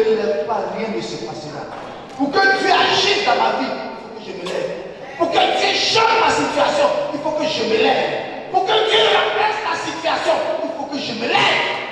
me lève pas, rien ne se passera. Pour que Dieu agisse dans ma vie, il faut que je me lève. Pour que Dieu change ma situation, il faut que je me lève. Pour que Dieu remplace la situation, il faut que je me lève.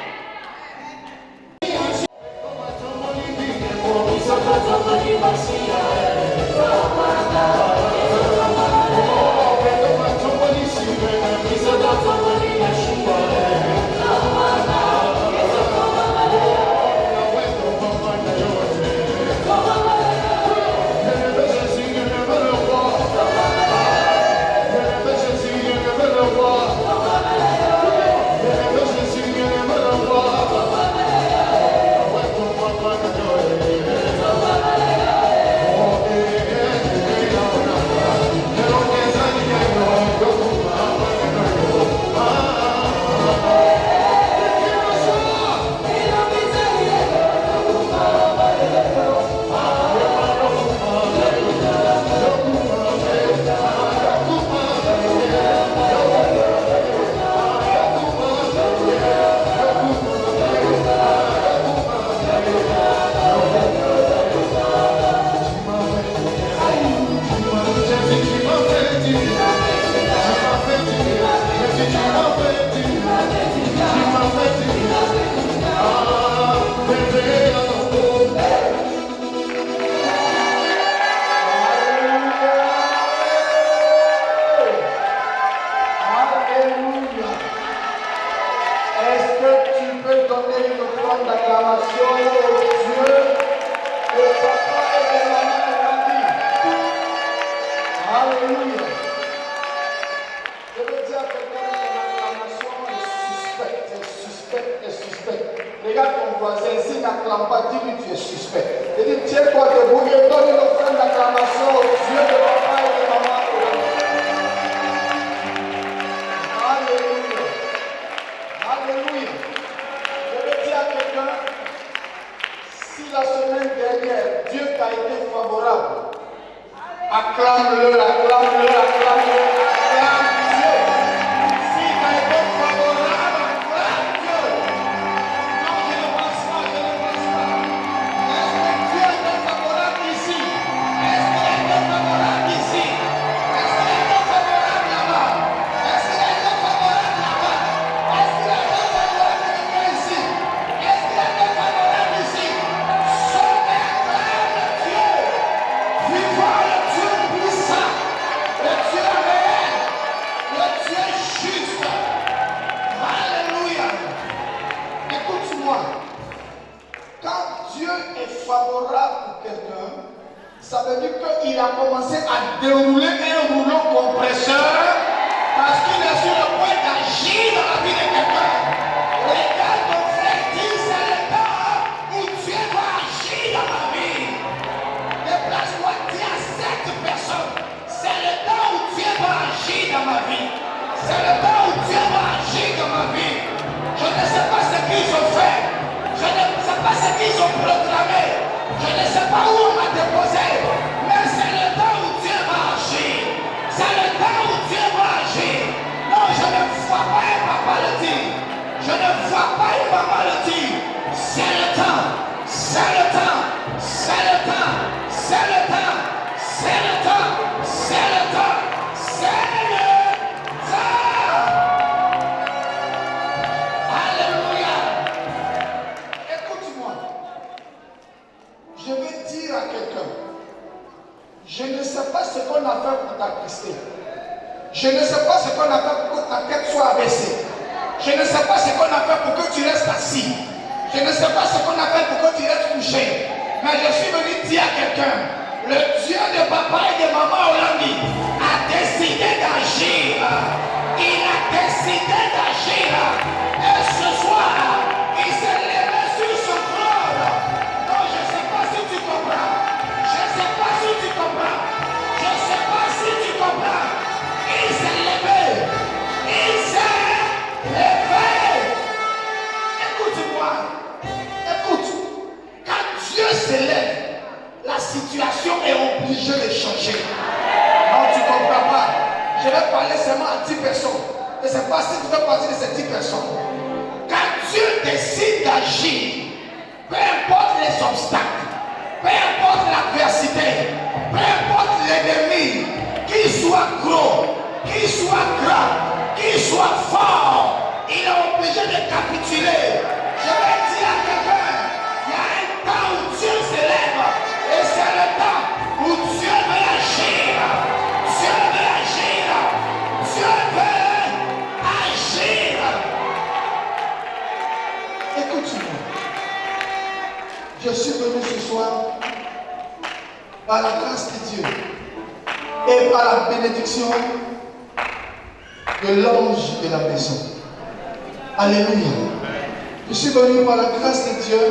peu importe les obstacles, peu importe l'adversité, peu importe l'ennemi, qu'il soit gros, qu'il soit grand, qu'il soit fort, il est obligé de capituler. Je vais dire à quelqu'un, il y a un temps où Dieu s'élève et c'est le temps où Dieu veut agir. Dieu veut agir. Dieu veut agir. Écoute-moi. Je suis venu ce soir par la grâce de Dieu et par la bénédiction de l'ange de la maison. Alléluia. Je suis venu par la grâce de Dieu.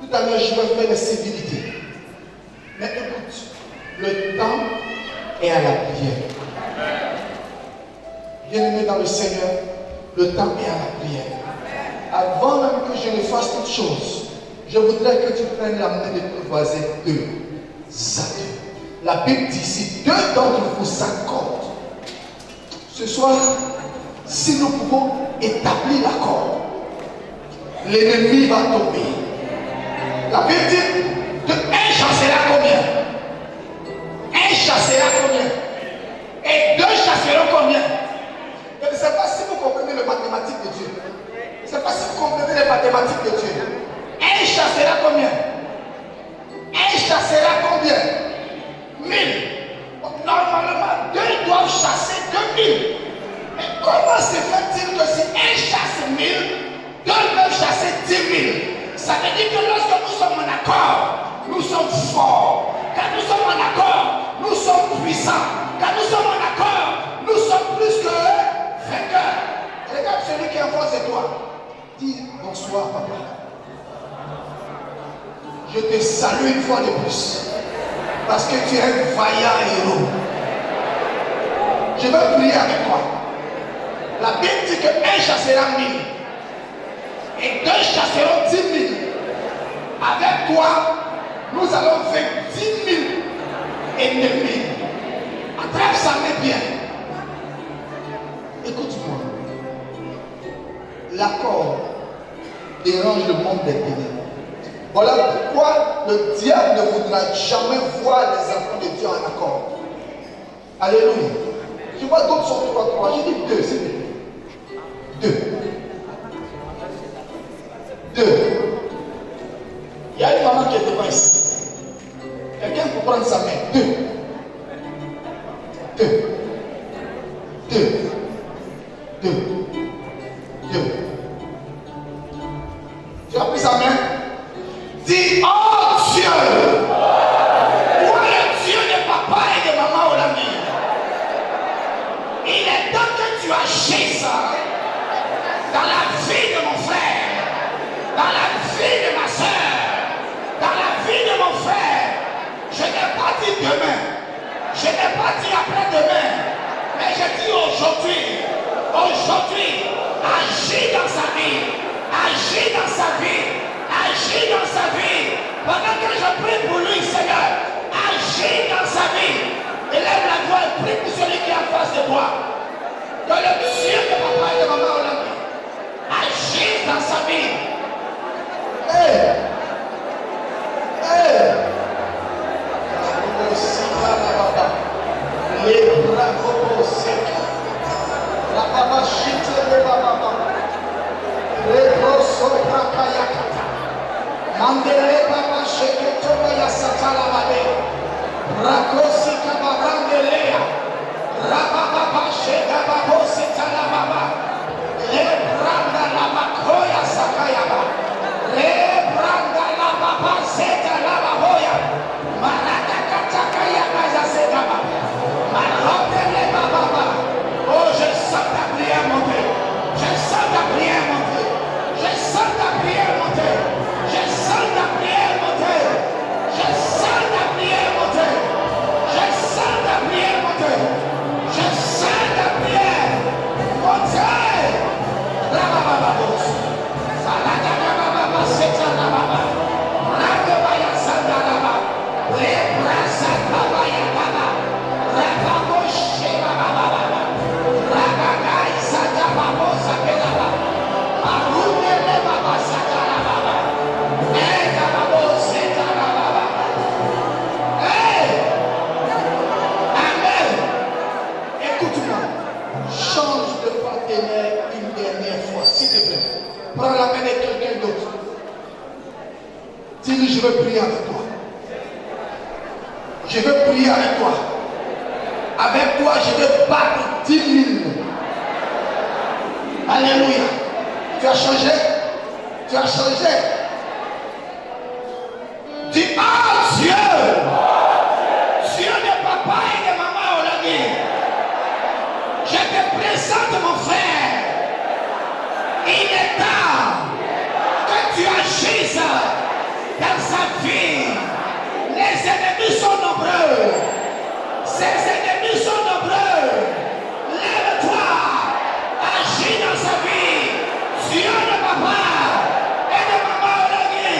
Tout à l'heure, je vais faire les civilités. Mais écoute, le temps est à la prière. Bien-aimé dans le Seigneur, le temps est à la prière. Avant même que je ne fasse toute chose, je voudrais que tu prennes la main de ton voisin deux à deux. La Bible dit, si deux d'entre vous s'accordent, ce soir, si nous pouvons établir l'accord, l'ennemi va tomber. La Bible dit, de un chassera combien? Un chassera combien? Et deux chasseront combien? Je ne sais pas si vous comprenez les mathématiques de Dieu. Je ne sais pas si vous comprenez les mathématiques de Dieu. Un chassera combien? Un chassera combien? 1000. Normalement, deux doivent chasser 2000. Mais comment se fait-il que si un chasse 1000, deux peuvent chasser 10 000? Ça veut dire que lorsque nous sommes en accord, nous sommes forts. Quand nous sommes en accord, nous sommes puissants. Quand nous sommes en accord, nous sommes plus que vainqueurs. Regarde celui qui est en face de toi. Dis bonsoir, papa. Je te salue une fois de plus. Parce que tu es un vaillant héros. Je veux prier avec toi. La Bible dit qu'un chassera 1000 et deux chasseront 10 000. Avec toi, nous allons vaincre 10 000 ennemis. Attrape ça, mais bien. Écoute-moi. L'accord dérange le monde des ténèbres. Voilà pourquoi le diable ne voudra jamais voir les enfants de Dieu en accord. Alléluia. Je vois d'autres sont 3. J'ai dit 2, c'est bien. 2. Il y a une maman qui est devant ici. Quelqu'un peut prendre sa main. 2. Tu as pris sa main? Dis, oh Dieu! Toi le Dieu de papa et de maman Olami. Il est temps que tu agisses dans la vie de mon frère, dans la vie de ma soeur, dans la vie de mon frère. Je n'ai pas dit demain, je n'ai pas dit après-demain, mais je dis aujourd'hui, agis dans sa vie, agis dans sa vie, agis dans sa vie. Pendant que je prie pour lui, Seigneur, agis dans sa vie. Élève la voix et prie pour celui qui est en face de toi. Que le Dieu de papa et de maman Olympique agisse dans sa vie. Mandele papa sheke toba ya satala bade. Rakosi kabarandelea. Rababa sheka babo sitala baba. Le branda la makoya sakayaba. Le branda la baba seta la baboya. Maraka kataka ya kaza setaba. Marotele baba. Oh, je sens ta prière monter. Je sens ta prière monter. Je sens ta prière monter. Je sens ta prière monter. Je sens ta prière monter. Je sens ta prière monter. Je sens ta prière monter. La baba baba. Salada baba baba seta la baba. Dis, je veux prier avec toi. Je veux prier avec toi. Avec toi, je veux battre 10 000. Alléluia. Tu as changé? Tu as changé? Dis, oh Dieu! Dieu de papa et de maman Olagui. Je te présente mon frère. Il est temps que tu agisses dans sa vie. Les ennemis sont nombreux. Ces ennemis sont nombreux. Lève-toi. Agis dans sa vie. Dieu de papa et de maman Olagui.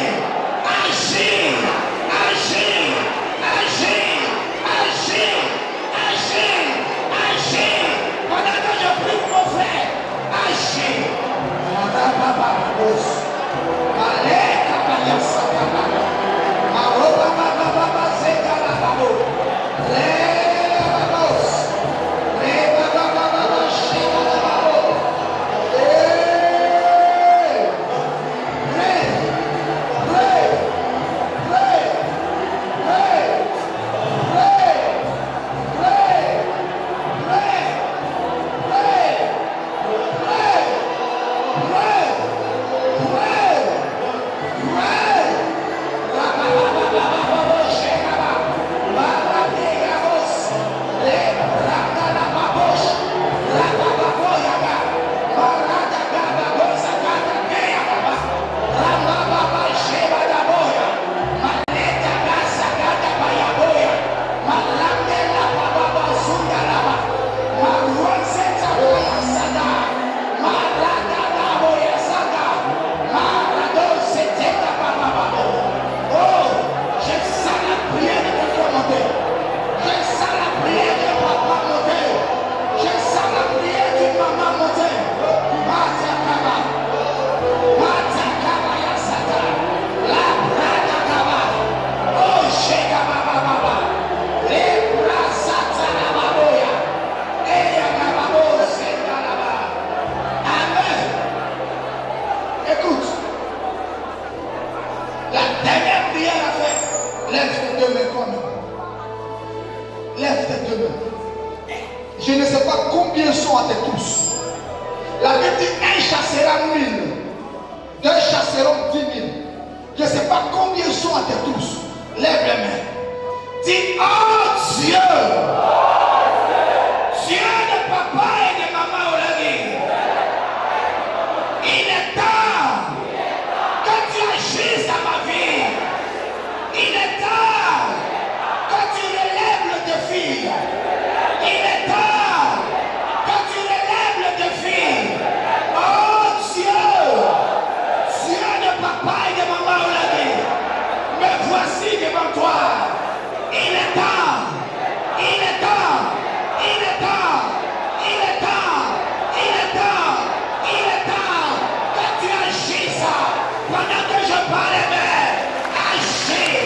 Agis. Agis. Agis. Agis. Agis. Agis. Pendant que je prie pour mon frère. Agis. Je ne sais pas combien sont à tes tous. La Bible dit un chassera 1000, deux chasseront 10 000. Je ne sais pas combien sont à tes tous. Lève les mains. Dis, oh Dieu, Dieu de papa et de maman Olagui. Il est temps que tu agisses dans ma vie. Il est temps que tu relèves le défi. Il est temps que tu relèves le défi. Oh Dieu, Dieu de papa et de maman Olagui, me voici devant toi. Il est temps, il est temps, il est temps, il est temps, il est temps, il est temps que tu agisses pendant que je parle. Agis,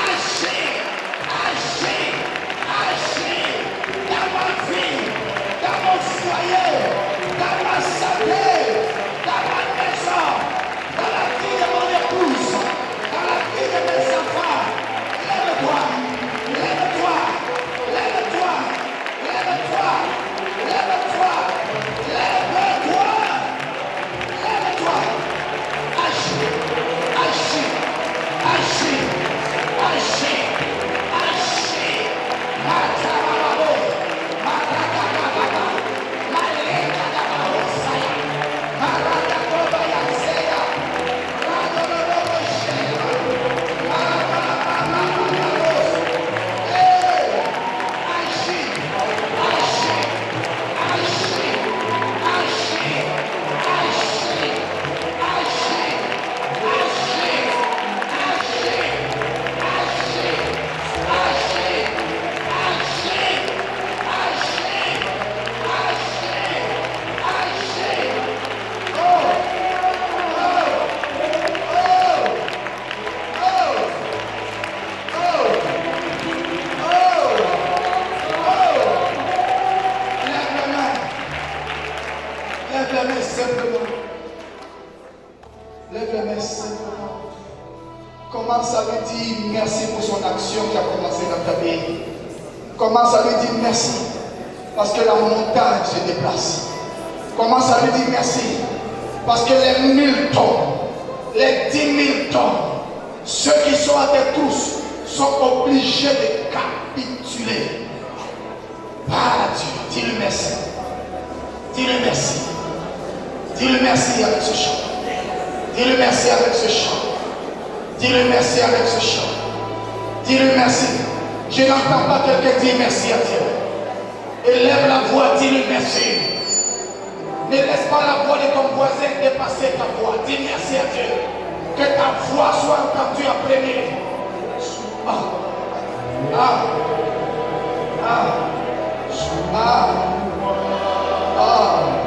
agis, agis, agis dans ma vie, dans mon foyer, dans ma santé, dans ma maison, dans la vie de mon épouse, dans la vie de mes enfants. Lève-toi, lève-toi, lève-toi, lève-toi. à lui dire merci pour son action qui a commencé dans ta vie. Commence à lui dire merci parce que la montagne se déplace. Commence à lui dire merci parce que les 1000 tonnes, les 10 000 tonnes, ceux qui sont à tes trousses sont obligés de capituler. Ah Dieu, dis-le merci. Dis-le merci. Dis-le merci avec ce chant. Dis-le merci avec ce chant. Dis-le merci avec ce chant. Dis-le merci. Je n'entends pas quelqu'un dire merci à Dieu. Élève la voix, dis-le merci. Ne laisse pas la voix de ton voisin dépasser ta voix. Dis merci à Dieu. Que ta voix soit entendue en premier. Ah. Ah. Ah. Ah. Ah.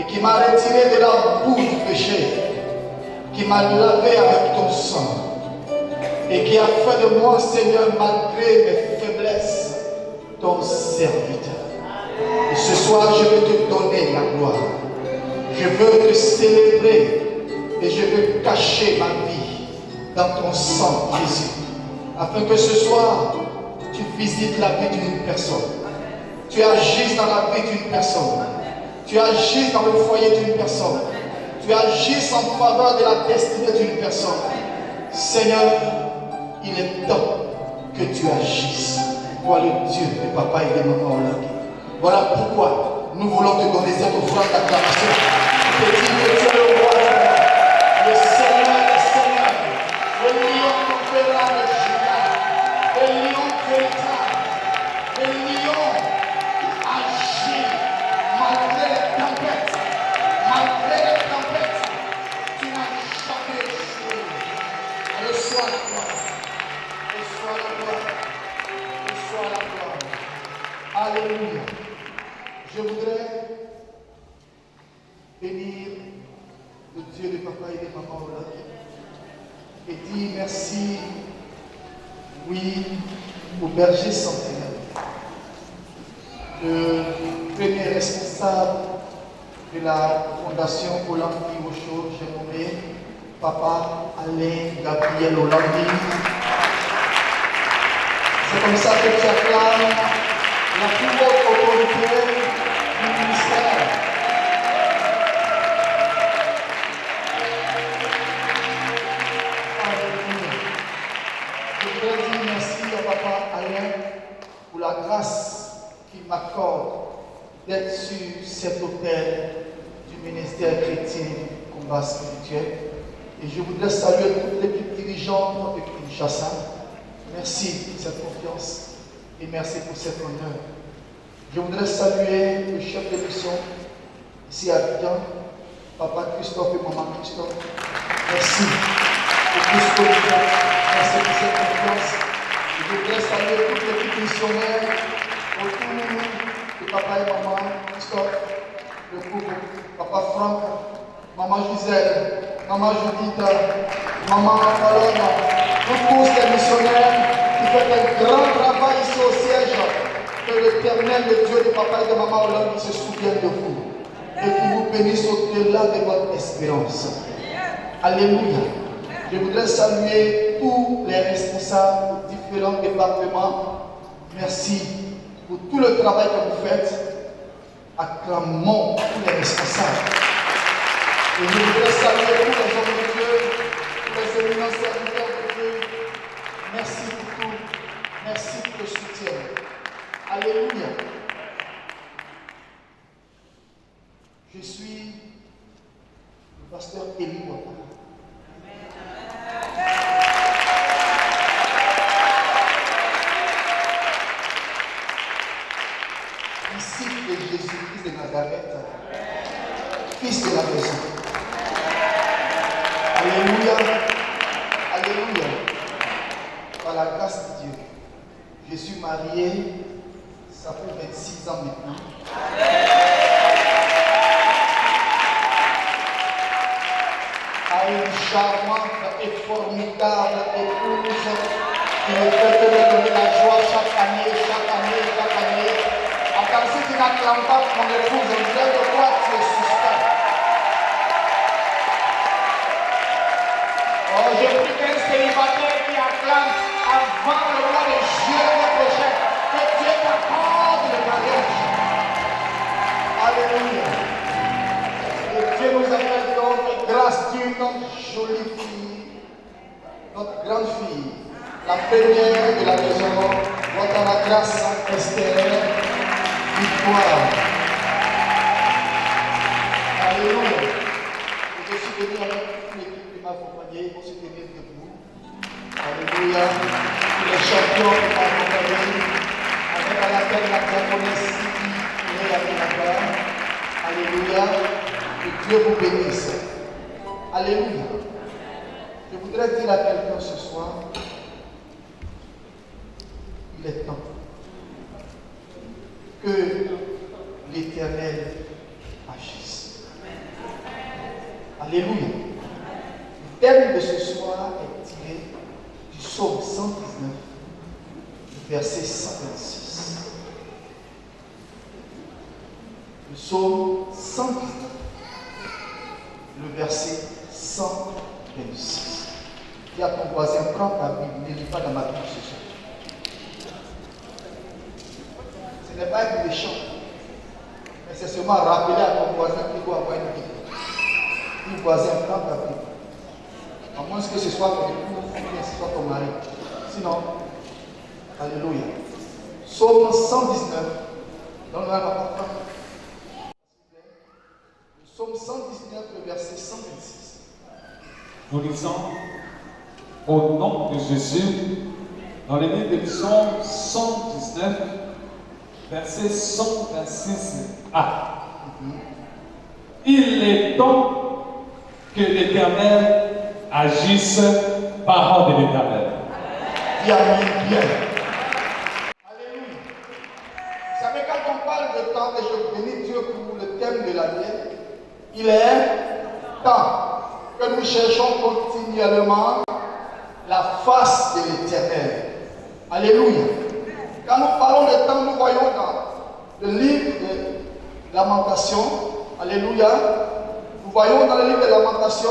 Qui m'a retiré de la boue du péché, qui m'a lavé avec ton sang et qui a fait de moi, Seigneur, malgré mes faiblesses, ton serviteur. Et ce soir, je veux te donner la gloire. Je veux te célébrer et je veux cacher ma vie dans ton sang, Jésus, afin que ce soir, tu visites la vie d'une personne. Tu agisses dans la vie d'une personne. Tu agisses dans le foyer d'une personne. Tu agisses en faveur de la destinée d'une personne. Seigneur, il est temps que tu agisses. Toi le Dieu de papa et de maman Olympe. Voilà pourquoi nous voulons te donner cette offrande d'acclamation. Je te dis que tu es le roi du monde, le Seigneur des Seigneurs, le lion conquérant de Juda, le lion véritable, le lion qui agit malgré les tempêtes, tu n'as jamais échoué. Reçois la gloire, reçois la gloire, reçois la gloire. Alléluia. Je voudrais bénir le Dieu de papa et de maman Olaki et dire merci, oui, au berger centenaire, le premier responsable de la fondation Olandi Osho, j'ai nommé Papa Alain Gabriel Olandi. C'est comme ça que tu acclames la plus haute autorité du ministère. Alléluia. Je voudrais dire merci à Papa Alain pour la grâce qu'il m'accorde d'être sur cet autel du ministère chrétien combat spirituel. Et je voudrais saluer toute l'équipe dirigeante de Kinshasa. Merci pour cette confiance et merci pour cet honneur. Je voudrais saluer le chef de mission ici à Abidjan, Papa Christophe et Maman Christophe. Merci pour tout ce que vous faites. Merci pour cette confiance. Je voudrais saluer toute l'équipe missionnaire autour de Papa et Maman Christophe, le couple, Papa Franck, Maman Gisèle, Maman Judith, Maman Paloma, tous les missionnaires qui font un grand travail ici au siège. Que l'Éternel, le Dieu de papa et de maman Hollande, se souvienne de vous. et qui vous bénisse au-delà de votre espérance. Alléluia. Je voudrais saluer tous les responsables de différents départements. Merci pour tout le travail que vous faites. Acclamons tous les responsables. Et je voudrais saluer tous les hommes de Dieu, tous les éminents serviteurs de Dieu. Merci pour tout. Merci pour le soutien. Alléluia. Je suis le pasteur Élie Ouattara. Disciple de Jésus-Christ de Nazareth, fils de la maison. Alléluia. Alléluia. Par la grâce de Dieu, je suis marié, ça fait 26 ans maintenant. À une charmante et formidable épouse qui ne peut que me donner la joie chaque année. Car si tu n'acclames pas mon épouse, on dirait de quoi tu es suspect. Oh, j'ai pris qu'un célibataire qui acclame avant le roi des cieux l'année prochaine. Que Dieu t'accorde le mariage. Alléluia. Et Dieu nous appelle donc grâce d'une jolie fille, notre grande fille, la première de la maison, Ouattara Grâce Esther. Victoire. Alléluia. Je suis venu avec toute l'équipe qui m'a accompagné pour se tenir debout. Alléluia. Tous les champions qui m'ont accompagné. Avec à laquelle la diaconesse qui est avec la gloire. Alléluia. Que Dieu vous bénisse. Alléluia. Je voudrais dire à quelqu'un ce soir, il est temps que l'Éternel agisse. Alléluia. Le thème de ce soir est tiré du psaume 119, verset 126. Le psaume 119, le verset 126. Dis à ton voisin, prends ta Bible, ne lis pas dans ma Bible ce soir. Ce n'est pas être méchant, mais c'est seulement rappeler à ton voisin qu'il doit avoir une Bible. Dis voisin, prends ta Bible. À moins que ce soit ton époux ou que ce soit ton mari. Sinon, alléluia. Psaume 119, dans le rapport. Psaume 119, le verset 126. Nous lisons au nom de Jésus, dans le livre de Psaume 119, verset 126a. Il est temps que l'Éternel agisse, parole de l'Éternel. Dis Amen bien. Alléluia. Vous savez, quand on parle de temps, et je bénis Dieu pour le thème de l'année, il est temps que nous cherchons continuellement la face de l'Éternel. Alléluia. Quand nous parlons de temps, nous voyons dans le livre de Lamentation, alléluia, nous voyons dans le livre de Lamentation,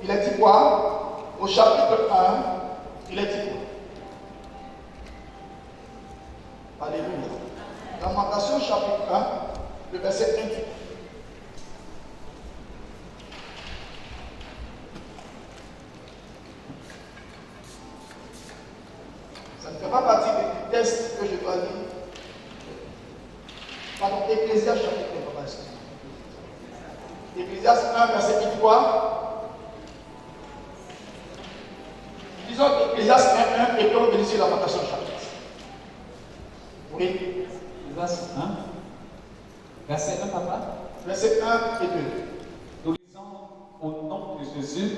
il est dit quoi? Au chapitre 1, il est dit quoi? Alléluia. Lamentation, chapitre 1, le verset 1. Ça ne fait pas partie des textes que je dois lire. Pardon, Ecclésiaste chapitre 1, papa, excusez-moi. Ecclésiaste 1, verset quoi? Disons Ecclésiaste 1, 1, et puis on bénit sur Lamentation chapitre. Oui. Ecclésiaste 1, verset 1, papa. Verset 1 et 2. Nous lisons au nom de Jésus,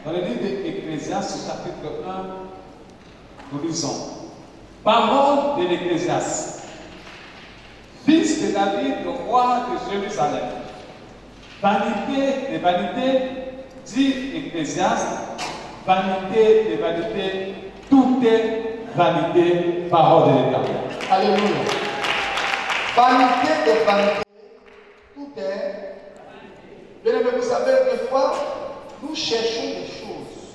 dans le livre d'Ecclésiaste, chapitre 1, nous lisons. Parole de l'Ecclésiaste. Fils de David, le roi de Jérusalem. Vanité de vanité, dit Ecclésiaste, vanité de vanité, tout est vanité, parole de l'Éternel. Alléluia. Vanité de vanité, tout est vous savez, des fois, nous cherchons des choses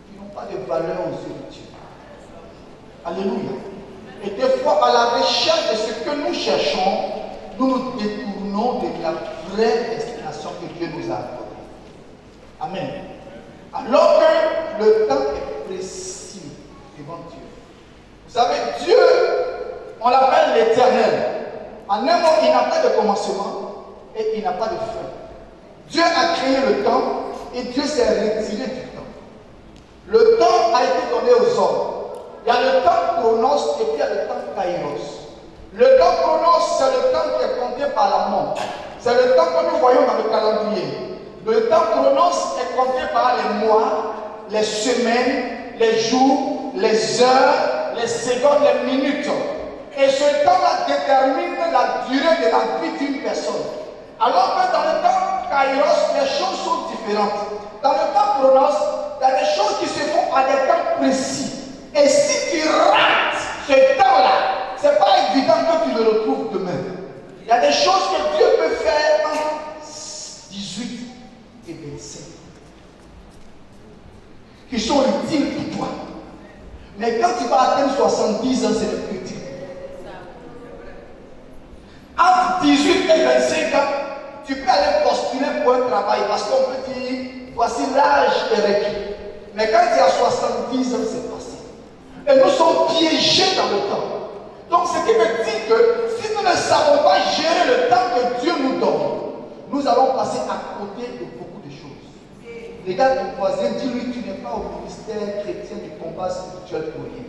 qui n'ont pas de valeur aux yeux de Dieu. Alléluia. Et des fois, à la recherche de ce que nous cherchons, nous nous détournons de la vraie destination que Dieu nous a accordée. Amen. Alors que le temps est précis devant Dieu. Vous savez, Dieu, on l'appelle l'Éternel. En un mot, il n'a pas de commencement et il n'a pas de fin. Dieu a créé le temps et Dieu s'est retiré du temps. Le temps a été donné aux hommes. Il y a le temps chronos et puis il y a le temps kairos. Le temps chronos, c'est le temps qui est compté par la montre. C'est le temps que nous voyons dans le calendrier. Le temps chronos est compté par les mois, les semaines, les jours, les heures, les secondes, les minutes. Et ce temps-là détermine la durée de la vie d'une personne. Alors que dans le temps kairos, les choses sont différentes. Dans le temps chronos, il y a des choses qui se font à des temps précis. Et si tu rates ce temps-là, ce n'est pas évident que tu le retrouves demain. Il y a des choses que Dieu peut faire entre 18 et 25 qui sont utiles pour toi. Mais quand tu vas atteindre 70 ans, c'est le plus utile. Entre 18 et 25 ans, tu peux aller postuler pour un travail parce qu'on peut dire, voici l'âge est requis. Mais quand tu as 70 ans, c'est passé. Et nous sommes piégés dans le temps. Donc ce qui veut dire que si nous ne savons pas gérer le temps que Dieu nous donne, nous allons passer à côté de beaucoup de choses. Regarde ton voisin, dis-lui, tu n'es pas au ministère chrétien du combat spirituel pour rien.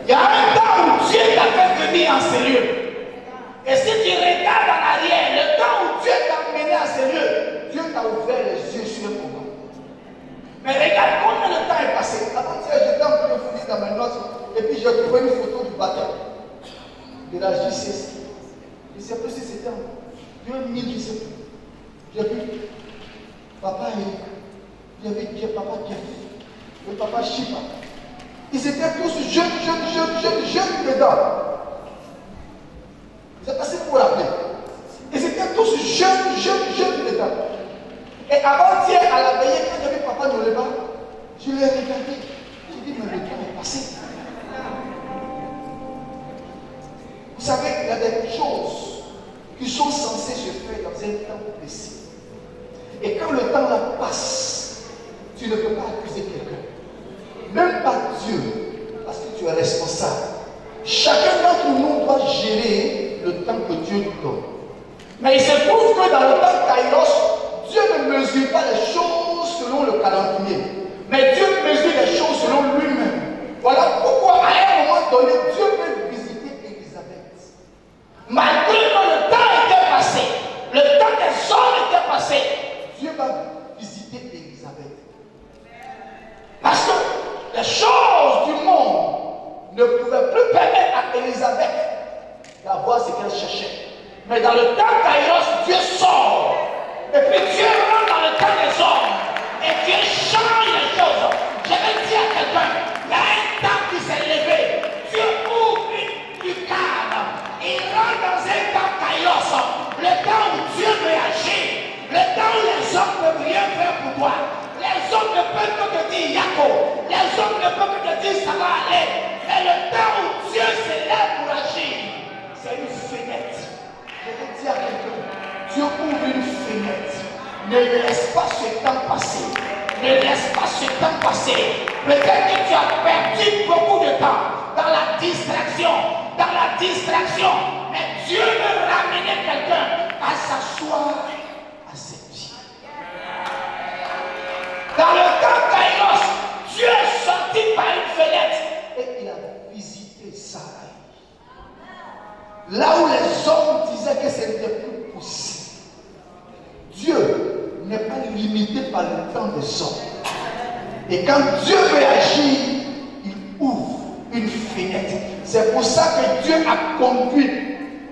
Il y a un temps où Dieu t'a fait venir en ces lieux. Et si tu regardes en arrière, le temps où Dieu t'a mené à ces lieux, Dieu t'a ouvert les yeux sur le combat. Mais regarde combien le temps est passé. Avant-hier, j'étais en train de fouiller dans mes notes et puis j'ai trouvé une photo du baptême de la JCC. Je ne sais plus si c'était en 2000, je ne sais plus. J'ai vu papa et j'ai vu papa Jeff, le papa Chipa. Ils étaient tous jeunes dedans. C'est passé pour rappeler. Ils étaient tous jeunes dedans. Et avant-hier, à la veillée, quand j'ai vu papa Noleba, je l'ai regardé. J'ai dit, mais le temps est passé. Vous savez, il y a des choses qui sont censées se faire dans un temps précis. Et quand le temps là passe, tu ne peux pas accuser quelqu'un. Même pas Dieu, parce que tu es responsable. Chacun d'entre nous doit gérer le temps que Dieu nous donne. Mais il se trouve que dans le temps kairos, Dieu ne mesure pas les choses selon le calendrier, mais Dieu mesure les choses selon lui-même. Voilà pourquoi à un moment donné, Dieu peut visiter Élisabeth. Malgré que le temps était passé, le temps des hommes était passé, Dieu va visiter Élisabeth. Parce que les choses du monde ne pouvaient plus permettre à Élisabeth d'avoir ce qu'elle cherchait. Mais dans le temps kairos, Dieu sort. Et puis Dieu rentre dans le temps des hommes. Et Dieu change les choses. Je vais dire à quelqu'un, il y a un temps qui s'est levé. Dieu ouvre une cadre. Il rentre dans un temps kairos. Le temps où Dieu veut agir. Le temps où les hommes ne peuvent rien faire pour toi. Les hommes ne peuvent que te dire Yako. Les hommes ne peuvent que te dire ça va aller. Mais le temps où Dieu se lève pour agir, c'est une fenêtre. Je vais dire à quelqu'un, Dieu ouvre une fenêtre. Ne laisse pas ce temps passer. Ne laisse pas ce temps passer. Peut-être que tu as perdu beaucoup de temps dans la distraction. Mais Dieu veut ramener quelqu'un à s'asseoir à ses pieds. Dans le temps kairos, Dieu est sorti par une fenêtre et il a visité Sarah. Là où les hommes disaient que ce n'était plus possible. Dieu n'est pas limité par le temps des hommes. Et quand Dieu veut agir, il ouvre une fenêtre. C'est pour ça que Dieu a conduit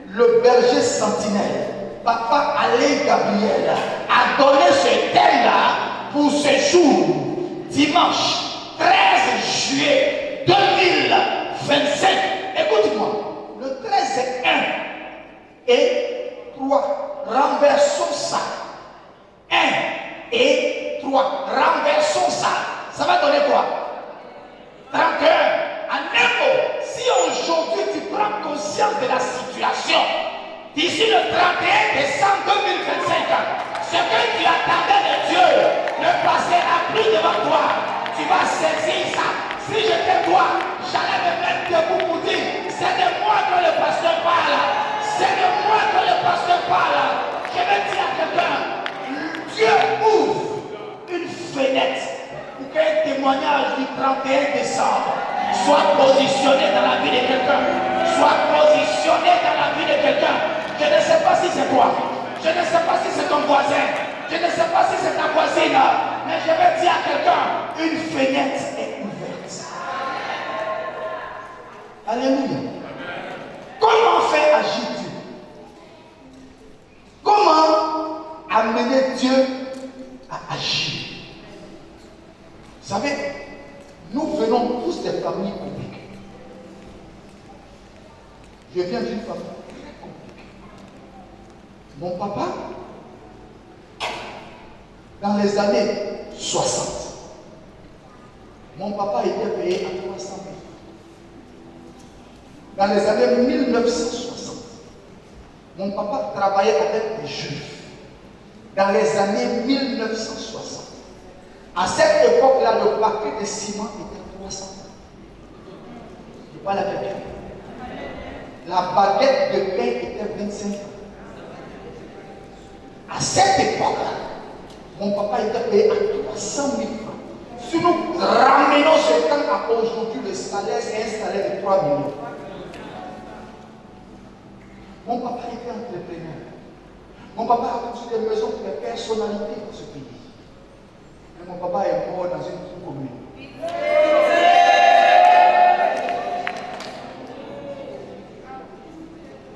le berger sentinelle, Papa Alain Gabriel, a donné ce thème-là pour ce jour, dimanche 13 juillet 2025. Écoute-moi, le 13 c'est 1 et 3. renversons ça. 1 et 3. Renversons ça. Ça va donner quoi? 31. En un mot, si aujourd'hui tu prends conscience de la situation, d'ici le 31 décembre 2025, ce que tu attendais de Dieu ne passera plus devant toi. Tu vas saisir ça. Si j'étais toi, j'allais me mettre debout pour dire, c'est de moi que le pasteur parle. C'est de moi que le pasteur parle. Je vais dire à quelqu'un, Dieu ouvre une fenêtre pour qu'un témoignage du 31 décembre soit positionné dans la vie de quelqu'un. Soit positionné dans la vie de quelqu'un. Je ne sais pas si c'est toi. Je ne sais pas si c'est ton voisin. Je ne sais pas si c'est ta voisine. Mais je vais dire à quelqu'un, une fenêtre est ouverte. Alléluia. Comment faire agir Dieu? Comment amener Dieu à agir? Vous savez, nous venons tous des familles compliquées. Je viens d'une famille très compliquée. Mon papa, dans les années 60, mon papa était payé à 300 000. Dans les années 1960, mon papa travaillait avec des juifs. Dans les années 1960, à cette époque-là, le paquet de ciment était 300 000. Je parle à quelqu'un. La baguette de pain était 25 francs. À cette époque-là, mon papa était payé à 300 000 francs. Si nous ramenons ce temps à aujourd'hui, le salaire, c'est un salaire de 3 millions. Mon papa était entrepreneur. Mon papa a construit des maisons pour les personnalités dans ce pays. Mais mon papa est mort dans une commune.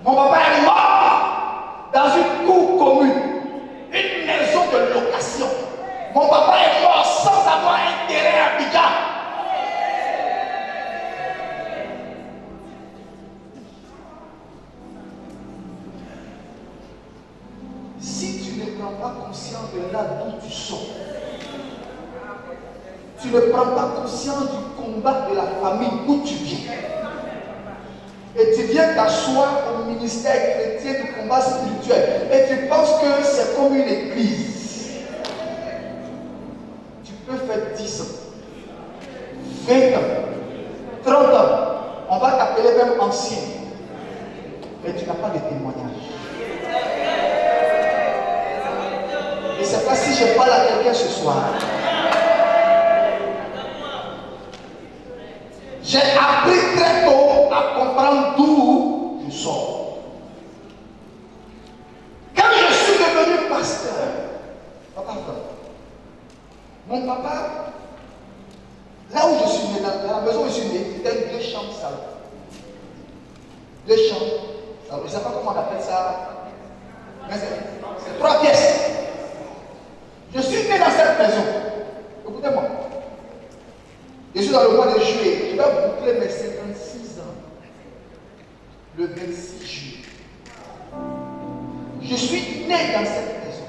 Mon papa est mort dans une cour commune. Une maison de location. Mon papa est mort sans avoir un terrain à Abidjan. Si tu ne prends pas conscience de là d'où tu sors, tu ne prends pas conscience du combat de la famille d'où tu viens, et tu viens t'asseoir au ministère chrétien du combat spirituel, et tu penses que c'est comme une église, tu peux faire 10 ans, 20 ans, 30 ans, on va t'appeler même ancien, mais tu n'as pas de témoignage. Je ne sais pas si je parle à quelqu'un ce soir. J'ai appris très tôt à comprendre d'où je sors. Quand je suis devenu pasteur, mon papa, là où je suis né, dans la maison où je suis né, c'était 2 chambres salon. 2 chambres salon. Je ne sais pas comment on appelle ça, mais c'est 3 pièces. Je suis né dans cette maison. Écoutez-moi. Je suis dans le mois de juillet. Je vais boucler mes 56 ans. Le 26 juillet. Je suis né dans cette maison.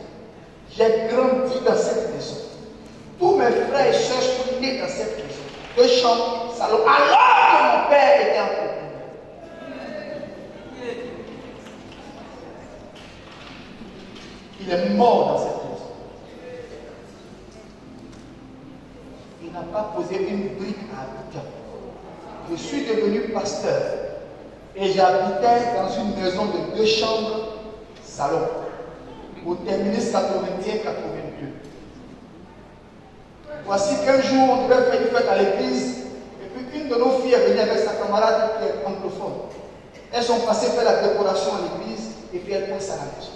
J'ai grandi dans cette maison. Tous mes frères et sœurs sont nés dans cette maison. 2 chambres, salon. Alors que mon père était en couple. Il est mort dans cette maison. Il n'a pas posé une brique à Abidjan. Je suis devenu pasteur et j'habitais dans une maison de 2 chambres, salon, au terminus 81-82. Voici qu'un jour, on devait faire une fête à l'église, et puis une de nos filles est venue avec sa camarade qui est anglophone. Elles sont passées faire la décoration à l'église, et puis elles passent à la maison.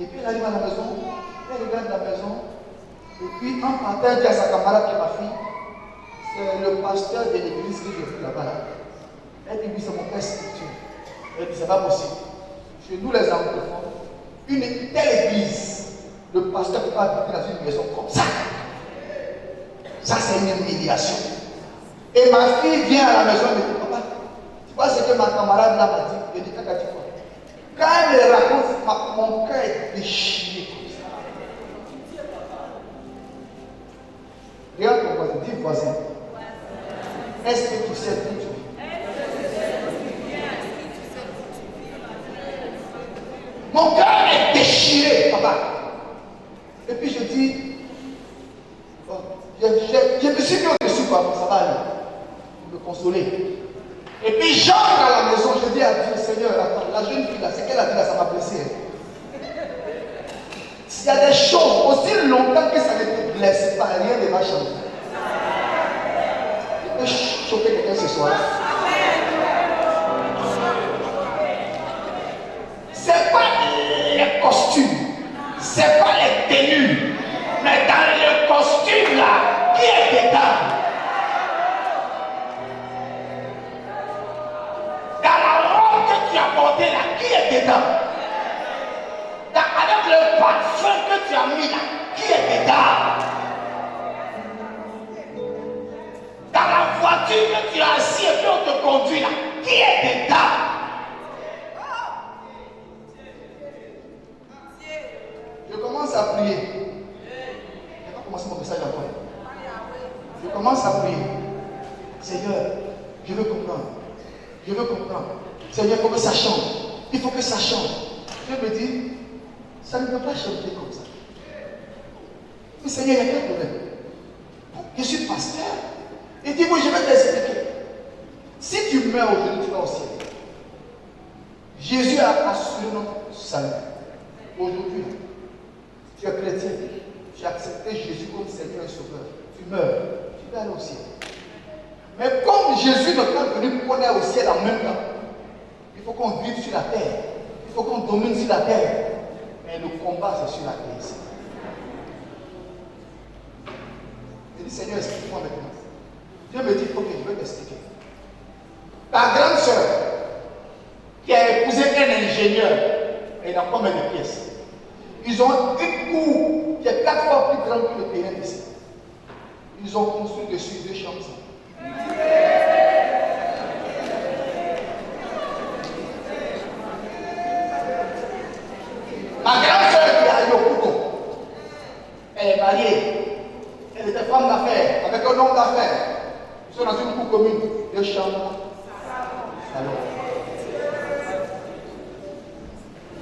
Et puis elle arrive à la maison, elle regarde la maison, et puis en partant, elle dit à sa camarade qui est ma fille, c'est le pasteur de l'église que j'ai vu là-bas. Là. Elle dit, oui, c'est mon père spirituel. Elle dit, c'est pas possible. Chez nous, les anglophones, une telle église, le pasteur ne peut pas habiter dans une maison comme ça. Ça, c'est une humiliation. Et ma fille vient à la maison et me dit, papa, tu vois ce que ma camarade là m'a dit? Je dis, qu'est-ce qu'elle dit quoi? Quand elle me raconte, mon cœur est déchiré comme ça. Regarde ton voisin, dis voisin. Est-ce que tu sais d'où tu viens? Mon cœur est déchiré, papa. Et puis je dis, bon, je me suis mis au-dessus, quoi, ça va aller, pour me consoler. Et puis j'entre à la maison, je dis à Dieu, Seigneur, attends, la jeune fille là, c'est qu'elle a dit là, ça m'a blessé. S'il y a des choses, aussi longtemps que ça ne te blesse pas, rien ne va changer. Je peux choquer quelqu'un ce soir. C'est pas les costumes, c'est pas les tenues, mais dans le costume là, qui est dedans? Tu as porté là, qui est dedans? Avec le parfum que tu as mis là, qui est dedans? Dans la voiture que tu as assis et puis on te conduit là, qui est dedans? Je commence à prier. Je vais pas commencer mon message encore. Je commence à prier. Seigneur, je veux comprendre. Je veux comprendre. Seigneur, il faut que ça change. Il faut que ça change. Je me dis, ça ne peut pas changer comme ça. Mais Seigneur, il y a quel problème? Je suis pasteur. Il dit, oui, je vais t'expliquer. Si tu meurs aujourd'hui, tu vas au ciel. Jésus a assuré notre salut. Aujourd'hui, tu es chrétien. Tu as accepté Jésus comme Seigneur et Sauveur. Tu meurs, tu vas aller au ciel. Mais comme Jésus n'est pas venu pour qu'on aille au ciel en même temps, il faut qu'on vive sur la terre. Il faut qu'on domine sur la terre. Mais le combat, c'est sur la terre ici. Je dis, Seigneur, explique-moi maintenant. Dieu me dit, ok, je vais t'expliquer. Ta grande soeur, qui a épousé un ingénieur, elle n'a combien de pièces? Ils ont une cour qui est 4 fois plus grande que le terrain ici. Ils ont construit dessus 2 chambres. Ma grande soeur qui a Yokouko, elle est mariée. Elle était femme d'affaires, avec un homme d'affaires. Ils sont dans une cour commune, 2 chambres, salon.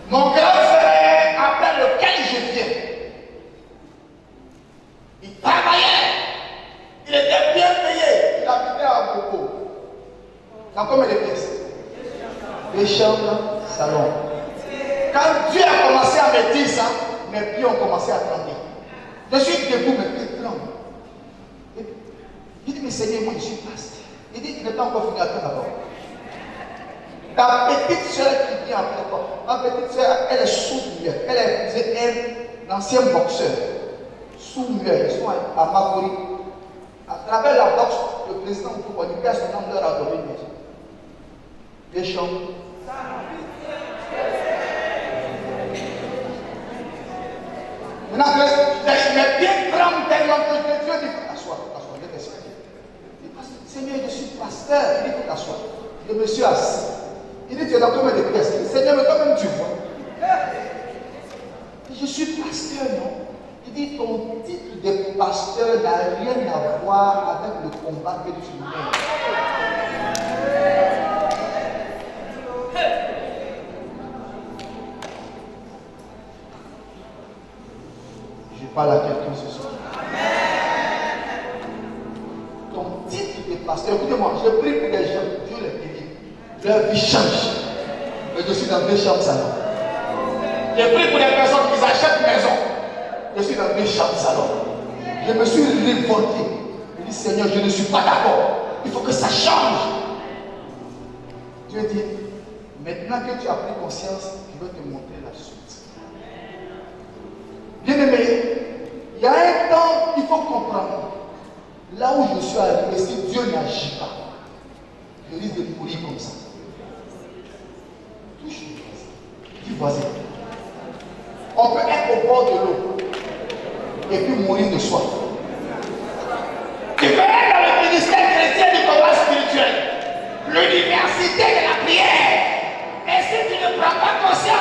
Mon grand frère, après lequel je viens, il travaillait, il était bien payé, il habitait à Boko. Dans combien de pièces? 2 chambres, salon. Quand Dieu a commencé à me dire ça, mes pieds ont commencé à trembler. Je suis debout, mes pieds tremblent. Il dit, mais Seigneur, moi je suis pasteur. Il dit, il n'est pas encore fini, attends d'abord. Ta petite soeur qui vient après toi, ma petite soeur, elle est sourde-muette. Elle a épousé un ancien boxeur. Sourde-muette, ils sont à Mabori. À travers la boxe, le président Koubani perd son nom, leur a donné une maison. Les chambres. Maintenant, mes pieds tremblent tellement que Dieu dit, assois, je vais t'expliquer. Il dit, Seigneur, je suis pasteur. Il dit, faut t'asseoir. Je me suis assis. Il dit, tu es dans combien de pièces? Seigneur, mais toi-même tu vois. Je suis pasteur, non? Il dit, ton titre de pasteur n'a rien à voir avec le combat que tu mènes. Je parle à quelqu'un ce soir. Ton titre de pasteur, écoutez-moi, je prie pour les gens, Dieu les bénit. Leur vie change. Mais je suis dans 2 chambres salon. Je prie pour les personnes qui achètent maison. Je suis dans 2 chambres salon. Je me suis révolté. Je dis, Seigneur, je ne suis pas d'accord. Il faut que ça change. Dieu dit, maintenant que tu as pris conscience, je vais te montrer la suite. Bien-aimé, il y a un temps, il faut comprendre. Là où je suis arrivé, si Dieu n'agit pas, je risque de mourir comme ça. Touche le voisin. Dis voisin. On peut être au bord de l'eau et puis mourir de soif. Tu peux être dans le ministère chrétien du combat spirituel, l'université de la prière. Et si tu ne prends pas conscience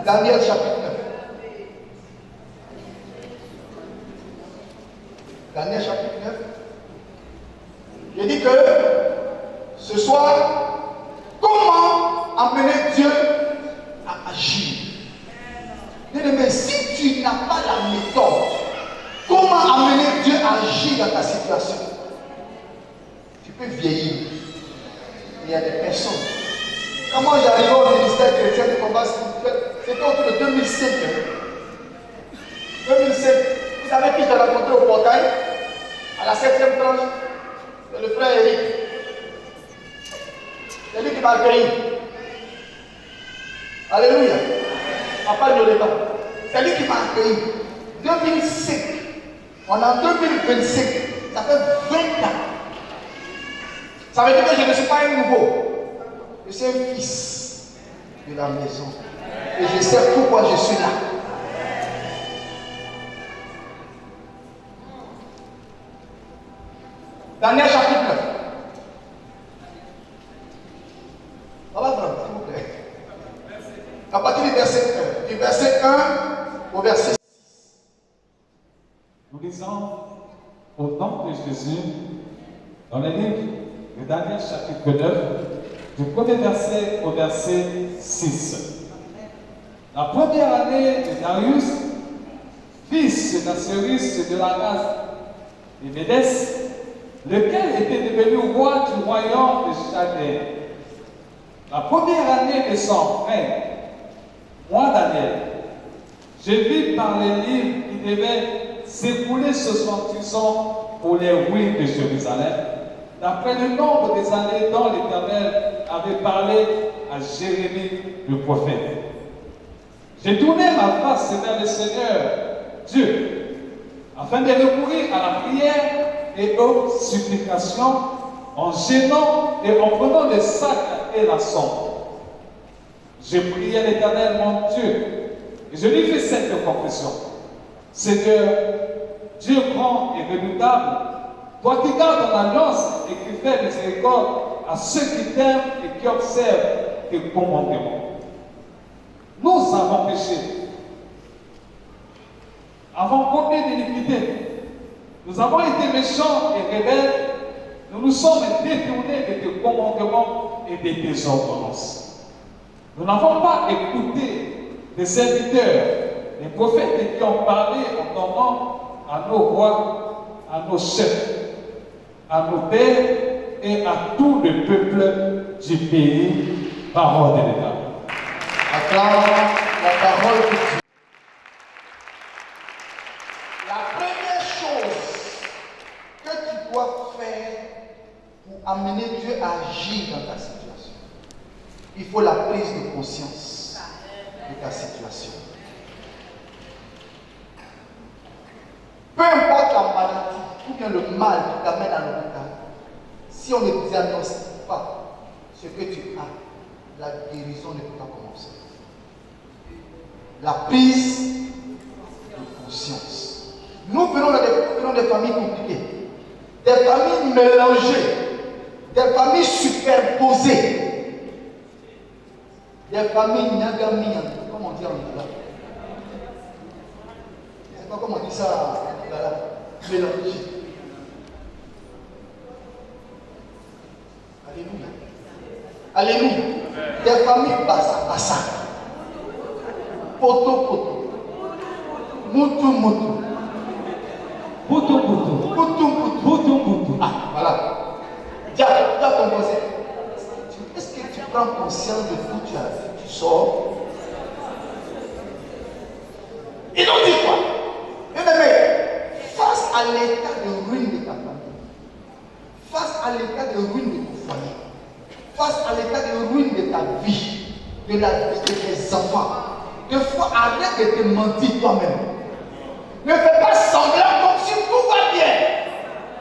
Daniel chapitre 9. Daniel chapitre 9. Je dis que ce soir, comment amener Dieu à agir? Mais si tu n'as pas la méthode, comment amener Dieu à agir dans ta situation? Tu peux vieillir. Il y a des personnes. Comment j'arrive au ministère chrétien de combat spirituel? C'était autour de 2005. 2005. Vous savez qui j'ai rencontré au portail? À la 7e tranche. C'est le frère Eric. C'est lui qui m'a accueilli. Alléluia. Papa ne l'est pas. C'est lui qui m'a accueilli. 2005. On est en 2025. Ça fait 20 ans. Ça veut dire que je ne suis pas un nouveau. Je suis un fils de la maison. Et je sais pourquoi je suis là. Daniel chapitre 9. S'il vous plaît. À partir du verset 1. Du verset 1 au verset 6. Nous lisons au nom de Jésus dans le livre de Daniel chapitre 9, du premier verset au verset 6. La première année de Darius, fils d'Assyrus de la race de Médès, lequel était devenu roi du royaume de Chaldée. La première année de son règne, moi Daniel, je vis par les livres qui devaient s'écouler 68 ans pour les ruines de Jérusalem, d'après le nombre des années dont l'Éternel avait parlé à Jérémie le prophète. J'ai tourné ma face vers le Seigneur Dieu, afin de recourir à la prière et aux supplications, en gênant et en prenant le sac et la sonde. Je priais l'Éternel mon Dieu, et je lui fais cette confession. Seigneur, Dieu grand et redoutable, toi qui gardes ton alliance et qui fais miséricorde à ceux qui t'aiment et qui observent tes commandements. Nous avons péché, avons commis d'iniquité, nous avons été méchants et rebelles, nous nous sommes détournés de tes commandements et de tes ordonnances. Nous n'avons pas écouté des serviteurs, des prophètes qui ont parlé en ton nom à nos rois, à nos chefs, à nos pères et à tout le peuple du pays, parole de l'État. Acclame la parole de Dieu. La première chose que tu dois faire pour amener Dieu à agir dans ta situation, il faut la prise de conscience de ta situation. Peu importe la maladie ou bien le mal qui t'amène à l'hôpital, si on ne diagnostique pas ce que tu as, la guérison ne peut pas commencer. La prise de conscience. Nous venons des familles compliquées, des familles mélangées, des familles superposées, des familles nyagami, comme on dit en Lula. Je ne sais pas comment on dit ça en Lula, mélangées. Alléluia. Alléluia. Des familles bassa. Poto. Mutu. Putu. Ah, voilà. Dis à ton voisin. Est-ce que tu prends conscience de tout tu sors? Ils ont dit quoi? Mais face à l'état de ruine de ta famille, face à l'état de ruine de ton foyer, face à l'état de ruine de ta vie, de la vie de tes enfants, des fois arrête de te mentir toi-même. Ne fais pas semblant comme si tout va bien.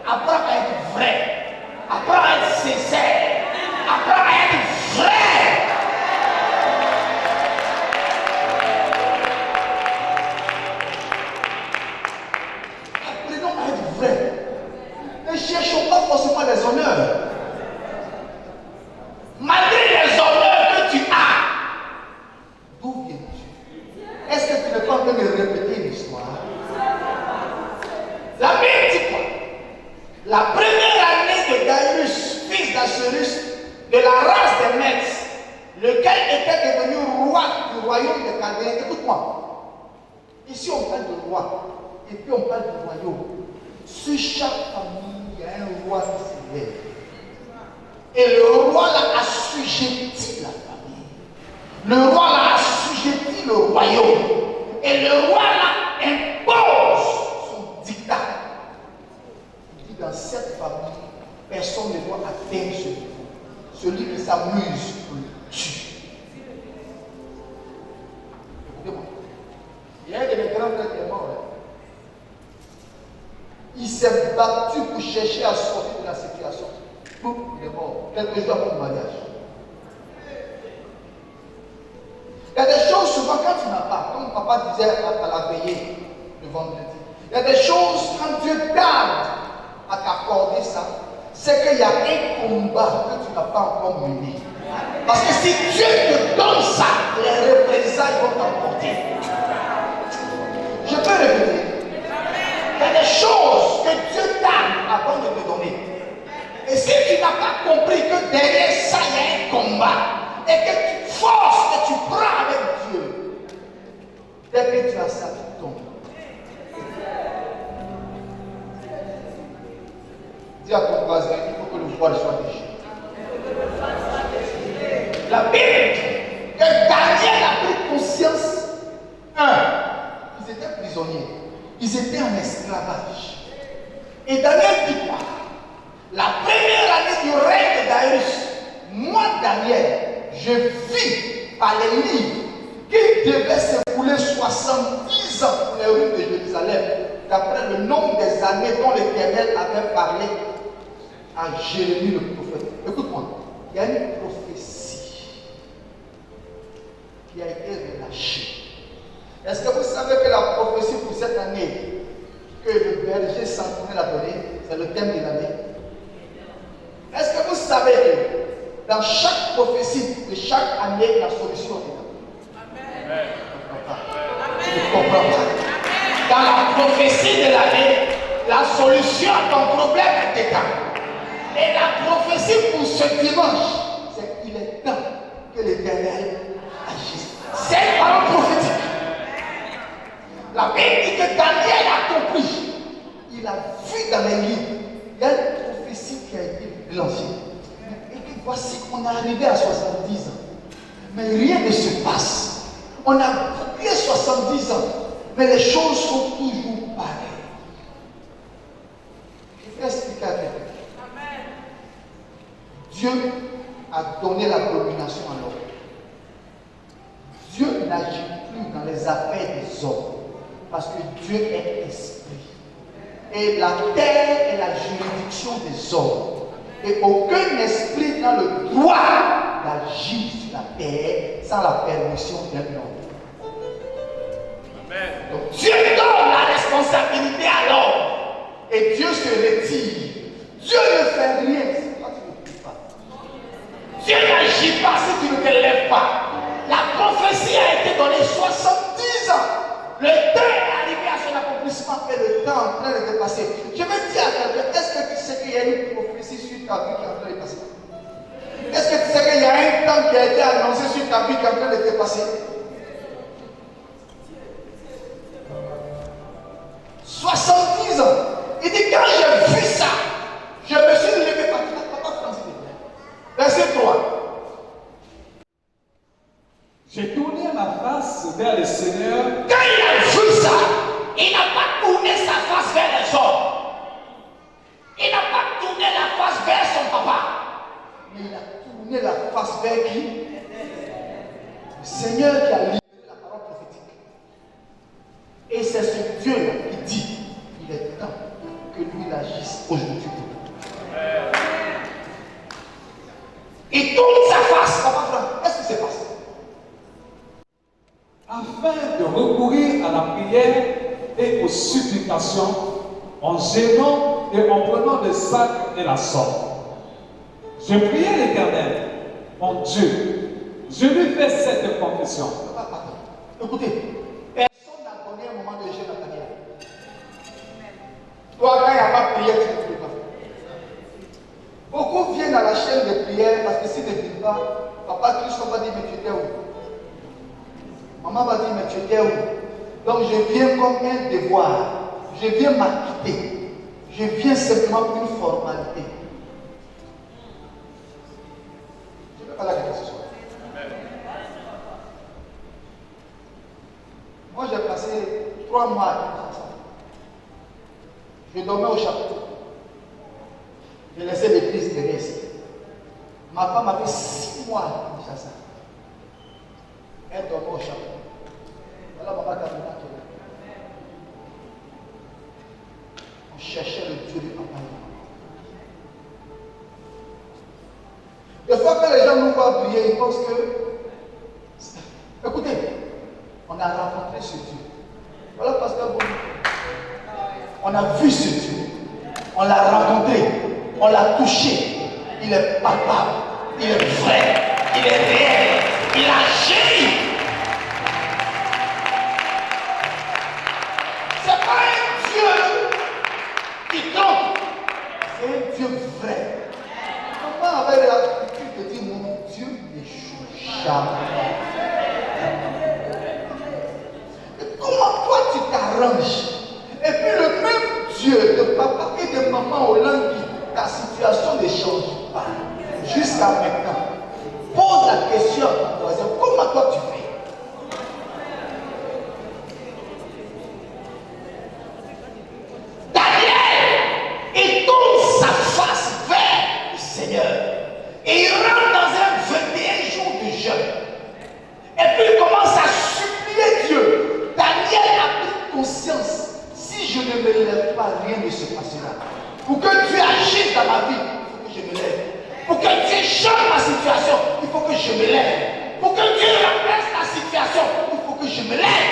Apprends à être vrai. Apprends à être sincère. Apprends à être vrai. Apprenons à être vrai. Ne cherchons pas forcément les honneurs. Malgré les honneurs que tu as, d'où viens-tu? de la race des Mèdes, lequel était devenu roi du royaume des Chaldéens. Écoute-moi. Ici, on parle de roi. Et puis, on parle de royaume. Sur chaque famille, il y a un roi qui s'élève. Et le roi l'a assujetti la famille. Le roi l'a assujetti le royaume. Et le roi là impose son dictat. Il dit dans cette famille, personne ne doit atteindre ce niveau. Celui qui s'amuse, on le tue. Écoutez-moi. Il y a un de mes grands frères qui est mort. Il s'est battu pour chercher à sortir de la situation. Il est mort. Quelques jours après le mariage. Il y a des choses souvent quand tu n'as pas, comme papa disait à la veillée le vendredi, il y a des choses quand Dieu tarde à t'accorder ça, c'est qu'il y a un combat que tu n'as pas encore mené. Parce que si Dieu te donne ça, les représailles vont t'emporter. Je peux répéter. Il y a des choses que Dieu tarde avant de te donner. Et si tu n'as pas compris que derrière ça, il y a un combat, et que tu forces, que tu prends avec Dieu, dès que tu as ça, tu tombes. Dis à ton voisin, il faut que le voile soit déchiré. La Bible dit que Daniel a pris conscience. Ils étaient prisonniers. Ils étaient en esclavage. Et Daniel dit quoi? La première année du règne de Darius, moi, Daniel, je vis par les livres qu'il devait s'écouler 70 ans pour les rues de Jérusalem, d'après le nombre des années dont l'Éternel avait parlé à Jérémie le prophète. Écoute-moi, il y a une prophétie qui a été relâchée. Est-ce que vous savez que la prophétie pour cette année que le berger sentinelle a donné, c'est le thème de l'année? Est-ce que vous savez que dans chaque prophétie de chaque année, la solution est là? Amen. Tu ne comprends pas. Dans la prophétie de l'année, la solution à ton problème est là. Et la prophétie pour ce dimanche, c'est qu'il est temps que l'Éternel agisse. C'est une parole prophétique. La Bible dit que Daniel a compris. Il a vu dans les livres. Il y a une prophétie qui a été lancée. Et que voici qu'on est arrivé à 70 ans. Mais rien ne se passe. On a bouclé 70 ans. Mais les choses sont toujours pareilles. Je vais expliquer à quelqu'un. Dieu a donné la domination à l'homme. Dieu n'agit plus dans les affaires des hommes. Parce que Dieu est esprit. Et la terre est la juridiction des hommes. Et aucun esprit n'a le droit d'agir sur la terre sans la permission d'un homme. Donc Dieu donne la responsabilité à l'homme. Et Dieu se retire. Dieu ne fait rien si toi tu ne pries pas. Dieu n'agit pas si tu ne te lèves pas. La prophétie a été donnée 70 ans. Le temps est arrivé à son accomplissement et le temps est en train de passer. Je veux dire à quelqu'un, est-ce que tu sais qu'il y a une prophétie sur ta vie qui est en train de passer? Est-ce que tu sais qu'il y a un temps qui a été annoncé sur ta vie qui est en train de te passer? 70 ans. Il dit, quand j'ai vu ça, je me suis levé par terre. Papa Francis. Verset 3. J'ai tourné ma face vers le Seigneur. Quand il a vu ça, il n'a pas tourné sa face vers les hommes. Il n'a pas tourné la face vers son papa. Mais il a tourné la face vers qui? Le Seigneur qui a libéré la parole prophétique. Et c'est ce Dieu-là qui dit, il est temps que lui agisse aujourd'hui. Il tourne sa face. Papa Franck, qu'est-ce qui se passe? Afin de recourir à la prière et aux supplications en gênant et en prenant le sac et la sorte. Je priais l'Éternel, mon Dieu. Je lui fais cette confession. Écoutez, personne n'a donné un moment de jeûne à ta vie. Toi, quand il n'y a pas prié, tu ne pries pas. Beaucoup viennent viens à la chaîne de prière parce que si tu ne viens pas, Papa Christ va dire, mais tu étais où? Maman va dire, mais tu étais où? Donc je viens comme un devoir. Je viens m'acquitter. Je viens simplement pour une formalité. Je ne vais pas la dire ce soir. Moi j'ai passé 3 mois à Kinshasa. Je dormais au château. J'ai laissé l'église derrière. Ma femme avait 6 mois à Kinshasa. Elle dormait au château. Voilà maman Kabila qui est là. On cherchait le Dieu du papa. Des fois que les gens nous voient briller, ils pensent que... Écoutez, on a rencontré ce Dieu. Voilà Pasteur Bouni. On a vu ce Dieu. On l'a rencontré. On l'a touché. Il est palpable. Il est vrai. Il est réel. Il agit. C'est pas un Dieu qui trompe. C'est un Dieu vrai. Comment avec l'habitude de dire mon Dieu n'échoue jamais. Comment toi tu t'arranges? Et puis le même Dieu de papa et de maman au lundi, ta situation ne change pas. Jusqu'à maintenant. Pose la question à ton voisin, comment toi tu fais? Daniel, il tourne sa face vers le Seigneur. Et il rentre dans un 21 jours de jeûne. Et puis il commence à supplier Dieu. Daniel a pris conscience. Si je ne me lève pas, rien ne se passera. Pour que Dieu agisse dans ma vie, il faut que je me lève. Pour que Dieu change ma situation, il faut que je me lève. Pour que Dieu remplace la situation, il faut que je me lève.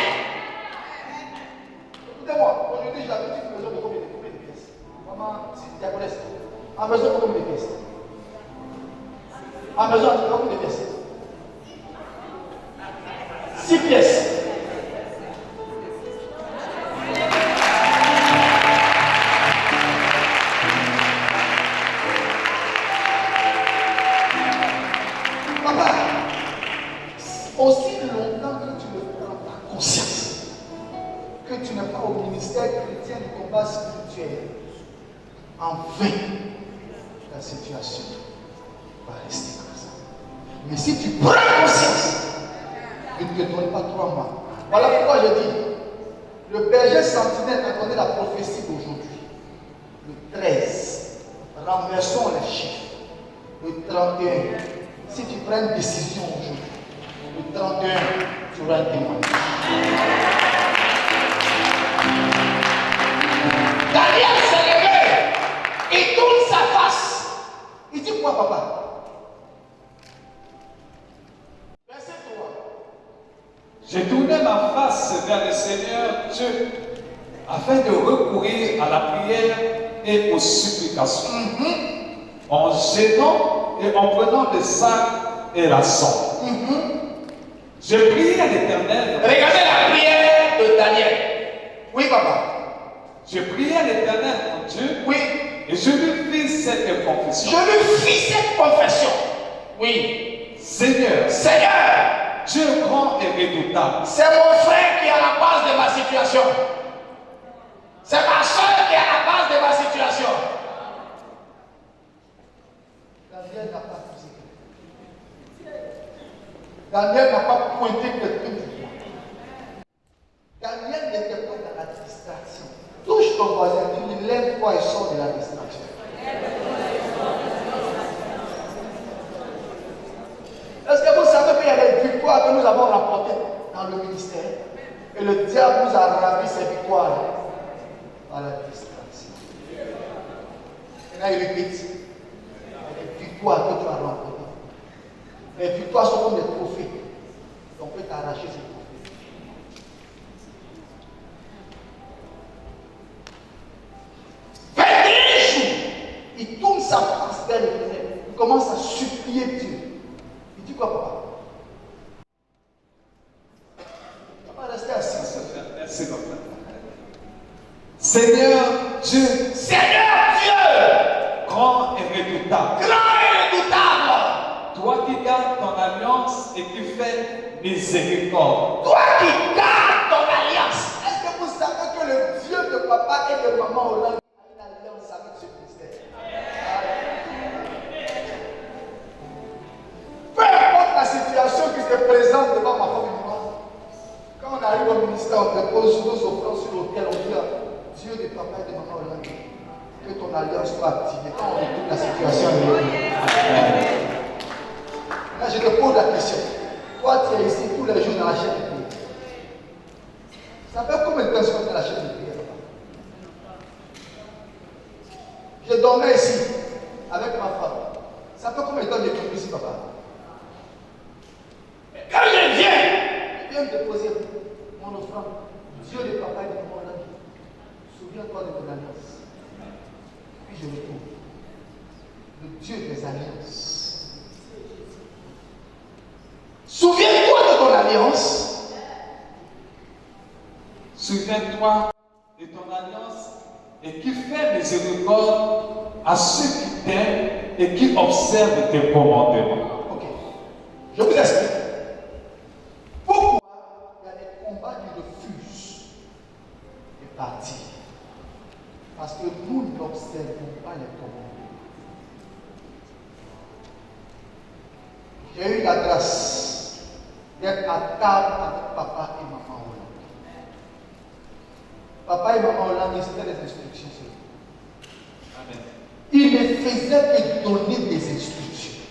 Écoutez-moi, aujourd'hui j'avais une maison de combien de pièces? Maman, si tu connais, en maison de combien de pièces? En maison de combien de pièces? 6 pièces. Papa, aussi longtemps que tu ne prends pas conscience que tu n'es pas au ministère chrétien du combat spirituel, en vain, la situation va rester comme ça. Mais si tu prends conscience, je ne te donne pas 3 mois. Voilà pourquoi je dis, le berger sentinelle a donné la prophétie d'aujourd'hui. Le 13, renversons les chiffres. Le 31, si tu prends une décision aujourd'hui, le 31, tu auras un témoignage. Daniel s'est levé, il tourne sa face. Il dit quoi, papa? Verset 3. J'ai tourné ma face vers le Seigneur Dieu afin de recourir à la prière et aux supplications, en gênant et en prenant le sac et la sang. Je priais à l'Éternel. Regardez la prière de Daniel. Oui, papa. Je priais à l'Éternel, mon Dieu. Oui. Et je lui fis cette confession. Je lui fis cette confession. Oui. Seigneur, Dieu grand et redoutable. C'est mon frère qui est à la base de ma situation. C'est ma soeur qui est à la base de ma situation. Daniel n'a pas poussé. Daniel n'a pas pointé quelqu'un du doigt. Daniel n'était pas dans la distraction. Touche ton voisin, tu lève-toi et sors de la distraction. Est-ce que vous savez qu'il y a des victoires que nous avons remportées dans le ministère? Et le diable nous a ravi ces victoires par la distraction. Et là, il répète. Les victoires que tu as remportées. Les victoires sont comme des trophées. On peut t'arracher ces trophées. Il tourne sa face vers l'Éternel. Il commence à supplier Dieu. Il dit quoi, papa? Papa, restez assis. Merci, papa. Seigneur Dieu, Seigneur Dieu, grand et redoutable. grand et redoutable. Toi qui gardes ton alliance et qui fais miséricorde. Toi qui gardes ton alliance. Est-ce que vous savez que le Dieu de papa et de maman Hollande a une alliance avec ce ministère? Peu importe la situation qui se présente devant ma femme et moi, quand on arrive au ministère, on dépose nos offrandes sur l'autel, on dit Dieu de papa et de maman Hollande, que ton alliance soit activée. Quand on écoute la situation, là je te pose la question. Toi, tu es ici tous les jours dans la chaîne de prière. Ça fait combien de temps que tu es dans la chaîne de prière, papa? Je dormais ici avec ma femme. Ça fait combien de temps que je dormais ici, papa? Quand je viens me déposer mon offrande, Dieu de papa et de maman Hollande, souviens-toi de ton alliance. Puis je retourne. Le Dieu des alliances. Souviens-toi de ton alliance. Souviens-toi de ton alliance et qui fait miséricorde à ceux qui t'aiment et qui observent tes commandements. Ok. Je vous explique. Pourquoi il y a des combats qui refusent de partir? Parce que nous n'observons pas les commandements. J'ai eu la grâce d'être à table avec papa et maman Hollande. Papa et maman Hollande, c'était des instructions sur eux. Amen. Ils ne faisaient que donner des instructions.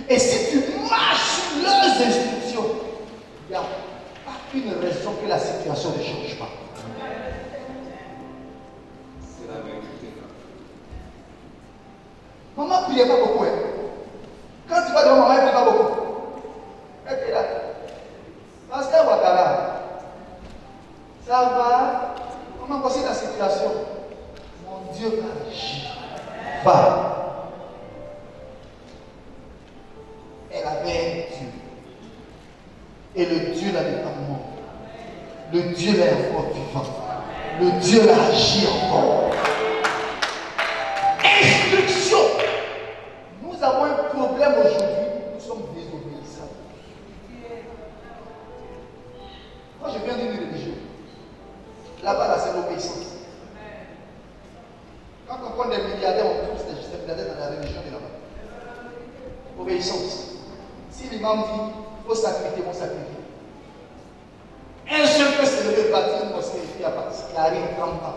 Et si tu marches sur leurs instructions, il n'y a pas une raison que la situation ne change pas. C'est la vérité. Maman ne priait pas beaucoup. Hein. Quand tu vas devant maman, elle ne prie pas beaucoup. Elle est là. Parce qu'elle va là. Ça va. Comment voici la situation? Mon Dieu agit. Va. Elle avait un Dieu. Et le Dieu là n'est pas mort. Le Dieu là est encore vivant. Le Dieu là agit encore. Instruction. Nous avons un problème aujourd'hui. Nous sommes désobéissants. Moi, je viens d'une religion. Là-bas, là, c'est l'obéissance. Quand on prend des milliardaires, on trouve des milliardaires dans la religion de là-bas. Obéissance. Si l'imam dit, il faut sacrifier, ils vont sacrifier. Un seul peut se lever, bâtir une mosquée, il n'y a pas. Il n'y a rien, il ne prend pas.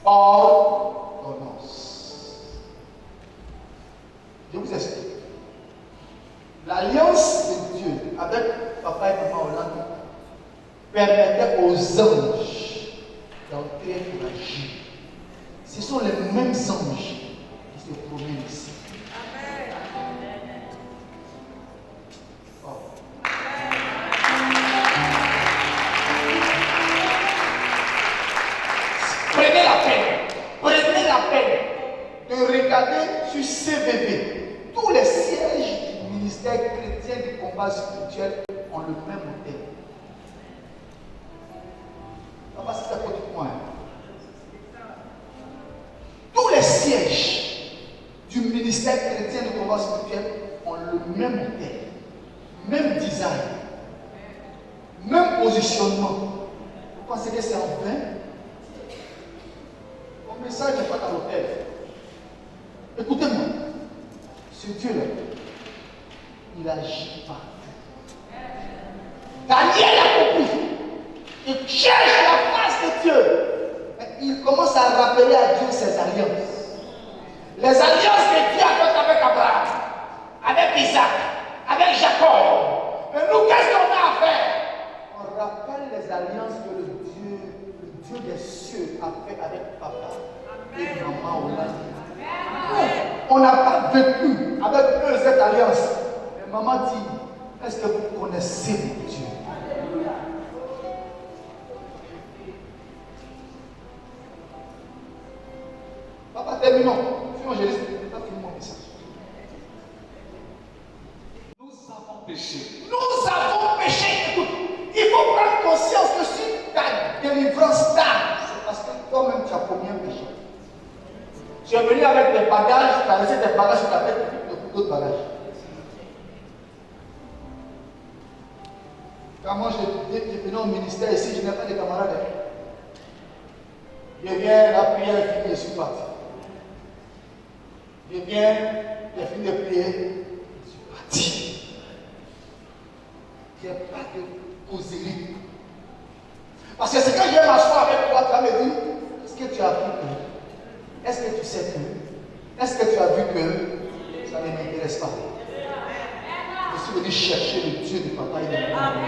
Ordonnance. Je vous explique. L'alliance de Dieu avec papa et maman Hollande permettait aux anges d'entrer pour agir. Ce sont les mêmes anges qui se promènent ici. Oh. Prenez la peine de regarder sur CVV. Tous les sièges du ministère chrétien du combat spirituel ont le même hôtel. Papa, c'est à côté de moi. Tous les sièges du ministère chrétien du combat spirituel ont le même hôtel, même design, même positionnement. Vous pensez que c'est en vain? Mon message n'est pas dans l'hôtel. Écoutez-moi. Ce Dieu-là, il agit partout. Daniel a compris. Il cherche la face de Dieu. Mais il commence à rappeler à Dieu ses alliances. Les alliances que Dieu a faites avec Abraham, avec Isaac, avec Jacob. Mais nous, qu'est-ce qu'on a à faire? On rappelle les alliances que le Dieu des cieux a fait avec papa et maman Hollande. On n'a pas vécu avec eux cette alliance. Mais maman dit, est-ce que vous connaissez mon Dieu? Papa, terminons. Sinon, je laisse pas finir mon message. Nous avons péché. Nous avons péché. Écoute, il faut prendre conscience que si ta délivrance tarde, c'est parce que toi-même tu as commis un péché. Tu es venu avec tes bagages, tu as laissé tes bagages sur ta tête, d'autres bagages. Quand moi je venais au ministère ici, je n'ai pas de camarades. Je viens, la prière est finie, je suis parti. Je viens, j'ai fini de prier, je suis parti. Il n'y a pas de causerie. Parce que c'est quand je vais m'asseoir avec toi, tu vas me dire, est-ce que tu as vu que? Est-ce que tu sais que? Est-ce que tu as vu que? Ça ne m'intéresse pas. Je suis venu chercher le Dieu du papa et de maman.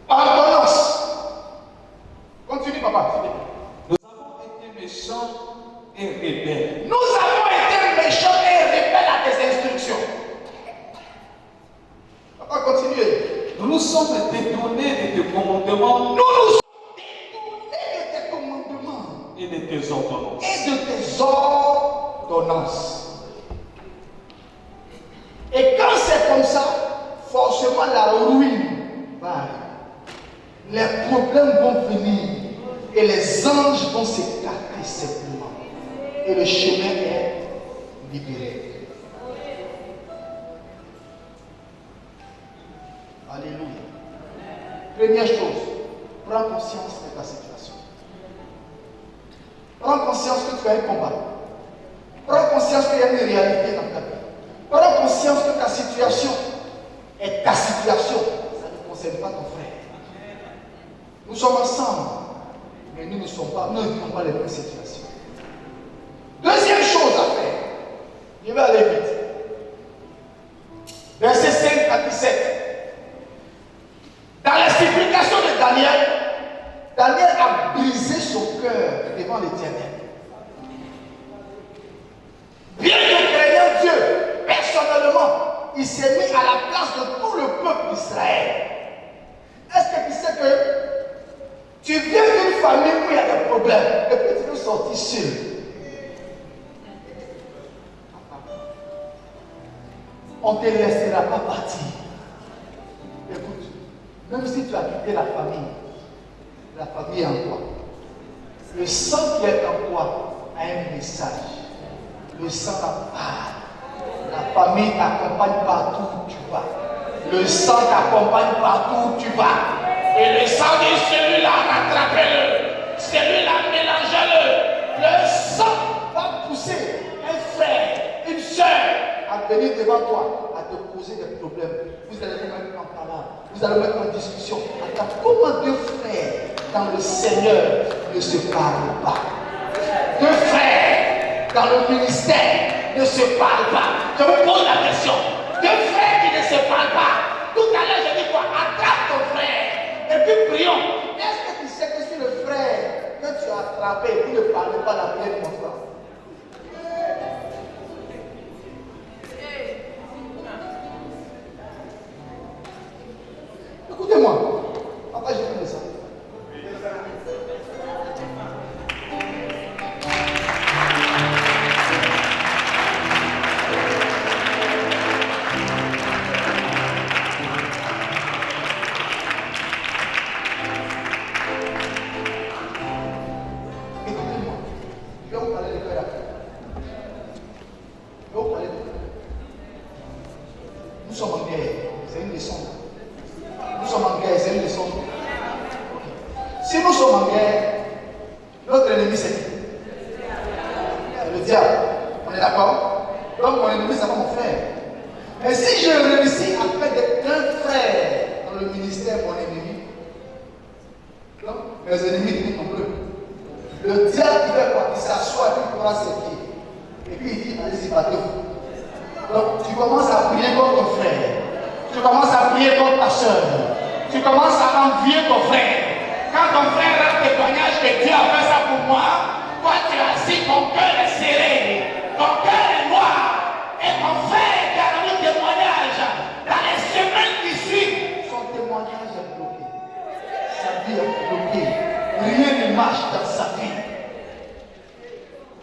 Pardonnance. Continue, papa. Nous avons été méchants et rebelles. Nous avons été méchants et rebelles à tes instructions. Papa, continuez. Nous nous sommes détournés de tes commandements. Nous nous sommes détournés de tes commandements Et de tes ordonnances. et de tes ordonnances. Et quand c'est comme ça, forcément la ruine va arriver. Les problèmes vont venir et les anges vont s'écarter simplement. Et le chemin est libéré. Alléluia. Première chose, prends conscience de ta situation. Prends conscience que tu as un combat. Prends conscience qu'il y a une réalité dans ta vie. Prends conscience que ta situation est ta situation. Ça ne concerne pas ton frère. Nous sommes ensemble, mais nous ne vivons pas les mêmes situations. Deuxième chose à faire, je vais aller vite. Verset 5 à 17. Dans la supplication de Daniel, Daniel a brisé son cœur devant l'Éternel. Bien que craignant Dieu, personnellement, il s'est mis à la place de tout le peuple d'Israël. Est-ce que tu sais que tu viens d'une famille où il y a des problèmes et puis tu veux sortir seul? On ne te laissera pas partir. Écoute, même si tu as quitté la famille est en toi. Le sang qui est en toi a un message. Le sang parle. La famille t'accompagne partout où tu vas. Le sang t'accompagne partout où tu vas. Et le sang dit celui-là, rattrapez-le. Celui-là, mélangez-le. Le sang va pousser un frère, une soeur à venir devant toi, à te poser des problèmes. Vous allez vous mettre en parole. Vous allez mettre en discussion. Attends, comment deux frères dans le Seigneur ne se parlent pas? Deux frères dans le ministère ne se parlent pas. Je vous pose la question. Deux frères qui ne se parlent pas. Tout à l'heure, je dis quoi? Attrape ton frère. Et puis prions. Est-ce que tu sais que si le frère que tu as attrapé, vous ne parlez pas la prière de mon frère? Écoutez-moi. Papa, j'ai fait ça. Nous sommes en guerre, c'est une leçon. Nous sommes en guerre, c'est une leçon. Si nous sommes en guerre, notre ennemi c'est qui? Le diable. On est d'accord? Donc mon ennemi c'est pas mon frère. Mais si je réussis à faire d'un frère dans le ministère mon ennemi, donc mes ennemis deviennent nombreux. Le diable qui fait quoi? Il s'assoit, il prend ses pieds. Et puis il dit, allez-y, battez-vous. Donc tu commences à prier contre ton frère. Tu commences à prier contre ta soeur. Tu commences à envier ton frère. Quand ton frère rend témoignage que Dieu a fait ça pour moi, toi tu es assis, ton cœur est serré, ton cœur est noir. Et ton frère qui a rendu témoignage dans les semaines qui suivent, son témoignage est bloqué. Sa vie est bloquée. Rien ne marche dans sa vie.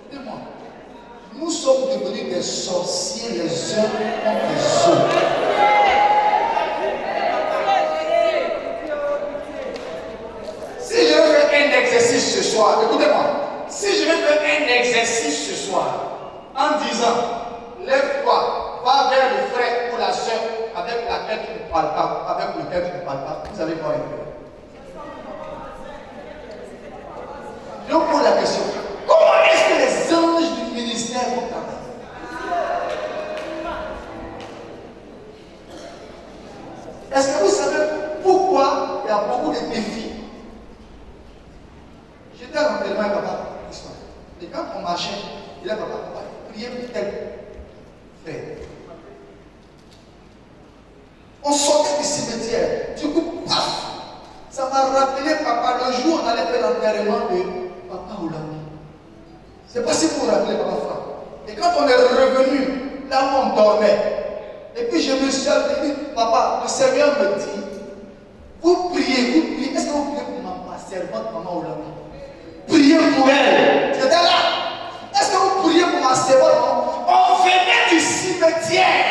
Écoutez-moi. Nous sommes devenus des sorciers les uns contre les autres. Calmez-moi un peu. Je vous pose la question. Comment est-ce que les anges du ministère vont travailler? Est-ce que vous savez pourquoi il y a beaucoup de défis? J'étais à l'entraînement avec papa, histoire. Et quand on marchait, il a papa, priez pour tel frère. On sortait du cimetière, du coup, paf! Ça m'a rappelé papa le jour où on allait faire l'enterrement de papa Oulami. C'est pas si vous vous rappelez papa Franck. Et quand on est revenu là où on dormait, et puis je me suis dit, papa, le Seigneur me dit, vous priez, est-ce que vous priez pour ma servante, maman Oulami? Priez pour elle. C'était là. Est-ce que vous priez pour ma servante? On venait du cimetière.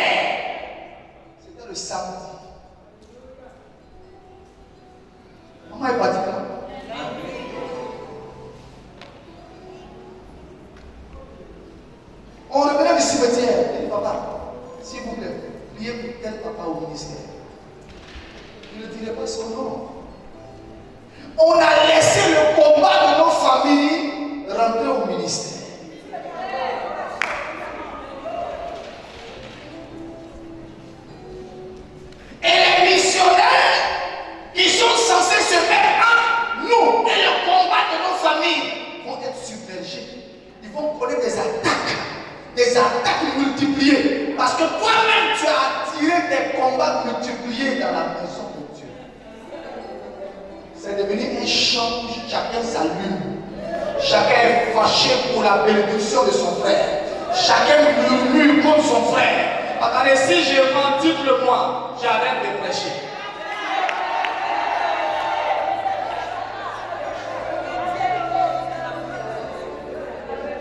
C'était le samedi. Maman est partie là. On revenait du cimetière. Il dit, papa, s'il vous plaît, priez pour tel papa au ministère. Il ne dirait pas son nom. On a laissé le combat de nos familles rentrer au ministère. Et les missionnaires qui sont censés se mettre entre nous et le combat de nos familles vont être submergés. Ils vont connaître des attaques multipliées. Parce que toi-même, tu as attiré des combats multipliés dans la maison de Dieu. C'est devenu un champ, chacun s'allume. Chacun est fâché pour la bénédiction de son frère. Chacun murmure contre son frère. Attendez, si je vends, dites-le moi, j'arrête de prêcher.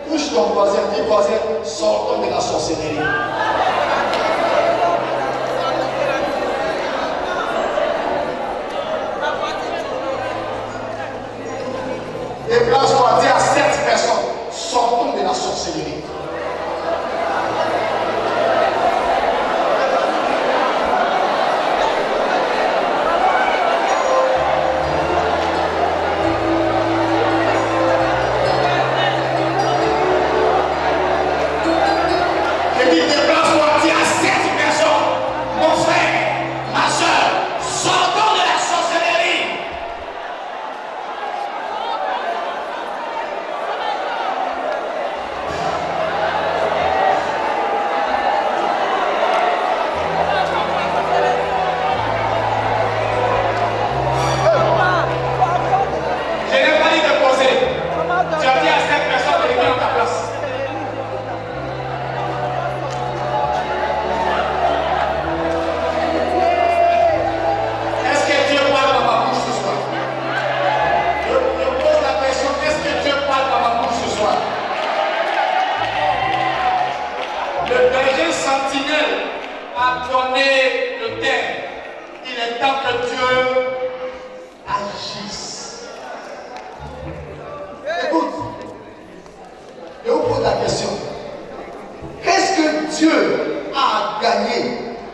Touche ton voisin, dis voisin, sortons de la sorcellerie. Déplace-toi, dis à 7 personnes, sortons de la sorcellerie. Je dis déplace-toi, dis à 7 personnes, mon frère, ma soeur, sortons de la sorcellerie. Je n'ai pas dit de poser. Tu as dit à 7 personnes de venir à ta place. Est-ce que Dieu parle dans ma bouche ce soir? Je pose la question, est-ce que Dieu parle dans ma bouche ce soir? Le berger sentinelle a donné le thème. Il est temps que Dieu agisse. Écoute, je vous pose la question. Qu'est-ce que Dieu a gagné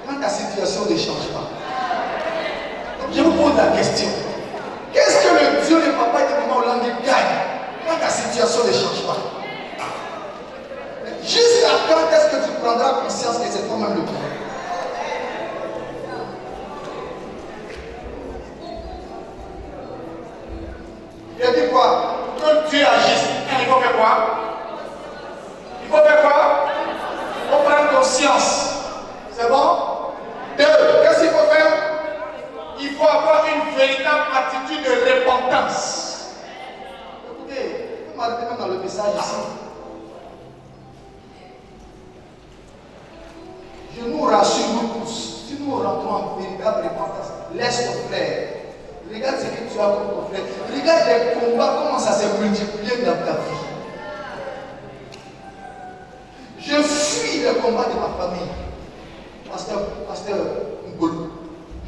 quand ta situation ne change pas? Je vous pose la question. Qu'est-ce que le Dieu de papa et de maman Hollande gagne quand ta situation ne change pas? Jusqu'à quand est-ce que tu prendras conscience que c'est toi-même le problème? Il a dit quoi? Que Dieu agisse. Il faut faire quoi? Il faut faire quoi? Il faut prendre conscience. C'est bon? 2. Qu'est-ce qu'il faut faire? Il faut avoir une véritable attitude de repentance. Écoutez, vous m'arrêtez même dans le message ici. Je nous rassure, nous tous, si nous rentrons en véritable repentance, laisse ton frère. Regarde ce que tu as contre ton frère. Regarde les combats, comment ça s'est multiplié dans ta vie. Je fuis le combat de ma famille. Pasteur Ngolo.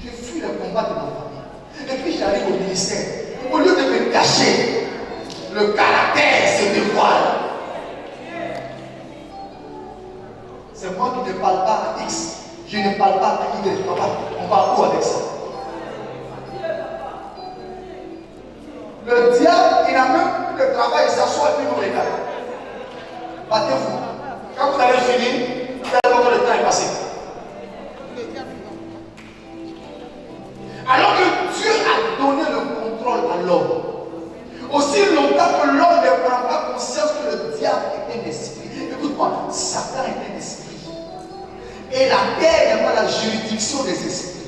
Je fuis le combat de ma famille. Et puis j'arrive au ministère. Au lieu de me cacher, le caractère se dévoile. C'est moi qui ne parle pas à X. Je ne parle pas à Y. Papa, on va où avec ça? il n'a même plus de travail, il s'assoit et puis vous regarde. Battez-vous. Quand vous allez finir, tellement que le temps est passé. Alors que Dieu a donné le contrôle à l'homme. Aussi longtemps que l'homme ne prend pas conscience que le diable est un esprit. Écoute-moi, Satan est un esprit. Et la terre n'est pas la juridiction des esprits.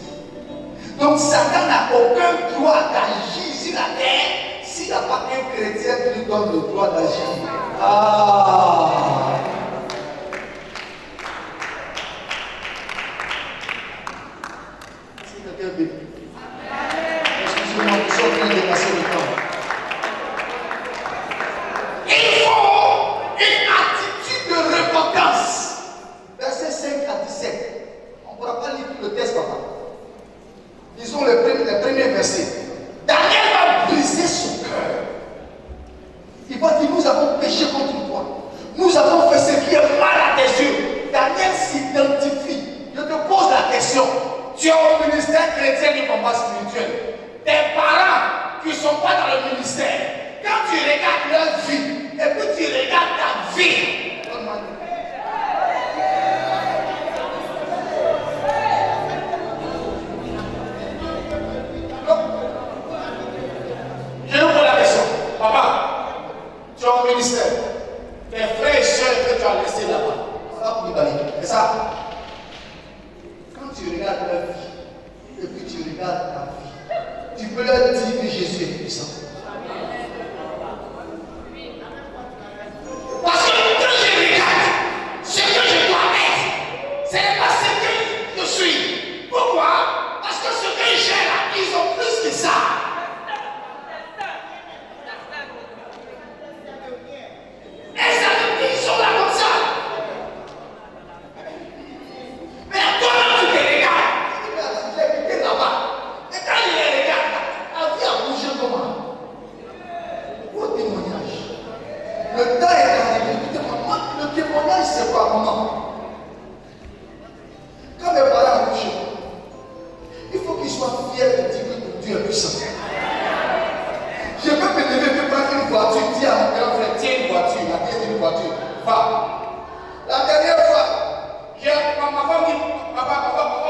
Donc Satan n'a aucun droit d'agir sur la terre s'il n'a pas un chrétien qui lui donne le droit d'agir. Ah! Si quelqu'un veut. Excusez-moi, je suis en train de dépasser le temps. Il faut une attitude de repentance. Verset 5 à 17. On ne pourra pas lire tout le texte, papa. Disons les premiers versets. Daniel va briser son cœur. Il va dire, nous avons péché contre toi. Nous avons fait ce qui est mal à tes yeux. Daniel s'identifie. Je te pose la question. Tu es au ministère chrétien du combat spirituel. Tes parents qui ne sont pas dans le ministère, quand tu regardes leur vie, et puis tu regardes ta vie, je vous pose la question. Papa, tu es au ministère. Tes frères et soeurs que tu as laissés là-bas, ça va pour les balayer. C'est ça. Quand tu regardes leur vie, et puis tu regardes ta vie, tu peux leur dire que Jésus est puissant. Parce que quand je regarde ce que je dois être, ce n'est pas ce que je suis. Pourquoi? Parce que ce que j'ai là, ils ont plus que ça. Et ça veut dire qu'ils sont là comme ça. Mais toi-même, tu te regardes. J'ai quitté là-bas. Et quand je les regarde, la vie a bougé comment? Au témoignage. Le temps est arrivé. Le témoignage, c'est quoi, maman? Quand mes parents ont couché, il faut qu'ils soient fiers de dire que Dieu est puissant. Je peux me lever, me prendre une voiture, dire à mon grand frère, tiens une voiture, la tienne une voiture, va. La dernière fois, ma femme dit, papa,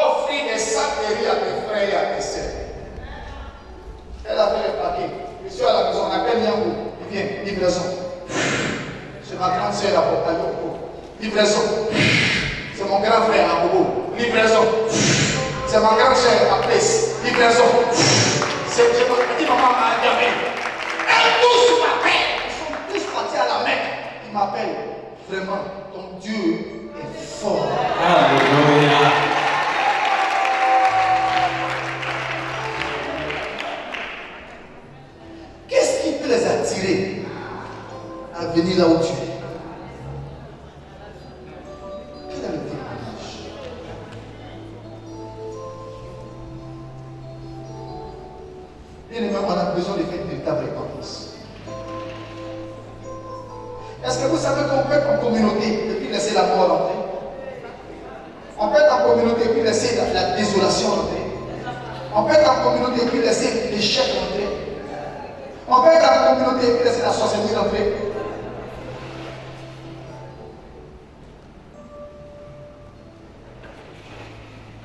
offrir des sacs de riz à mes frères et à mes soeurs. Elle a fait le paquet. Je suis à la maison, on appelle Yango, il vient, livraison. C'est ma grande soeur à Yoko, livraison. C'est mon grand frère à Bobo, livraison. C'est ma grande soeur à Place, livraison. C'est ma petite maman à Diamé. Elles tous m'appellent. Ils sont tous partis à la Mecque. Ils m'appellent. Vraiment, ton Dieu est fort. Alléluia. Qu'est-ce qui peut les attirer à venir là où tu es? Quel est le témoignage? Bien évidemment, on a besoin de faire une véritable repentance. Est-ce que vous savez qu'on peut être en communauté et puis laisser la mort entrer? On peut être en communauté et puis laisser la désolation entrer. On peut être en communauté et puis laisser l'échec entrer. On peut être en communauté et puis laisser la sorcellerie entrer.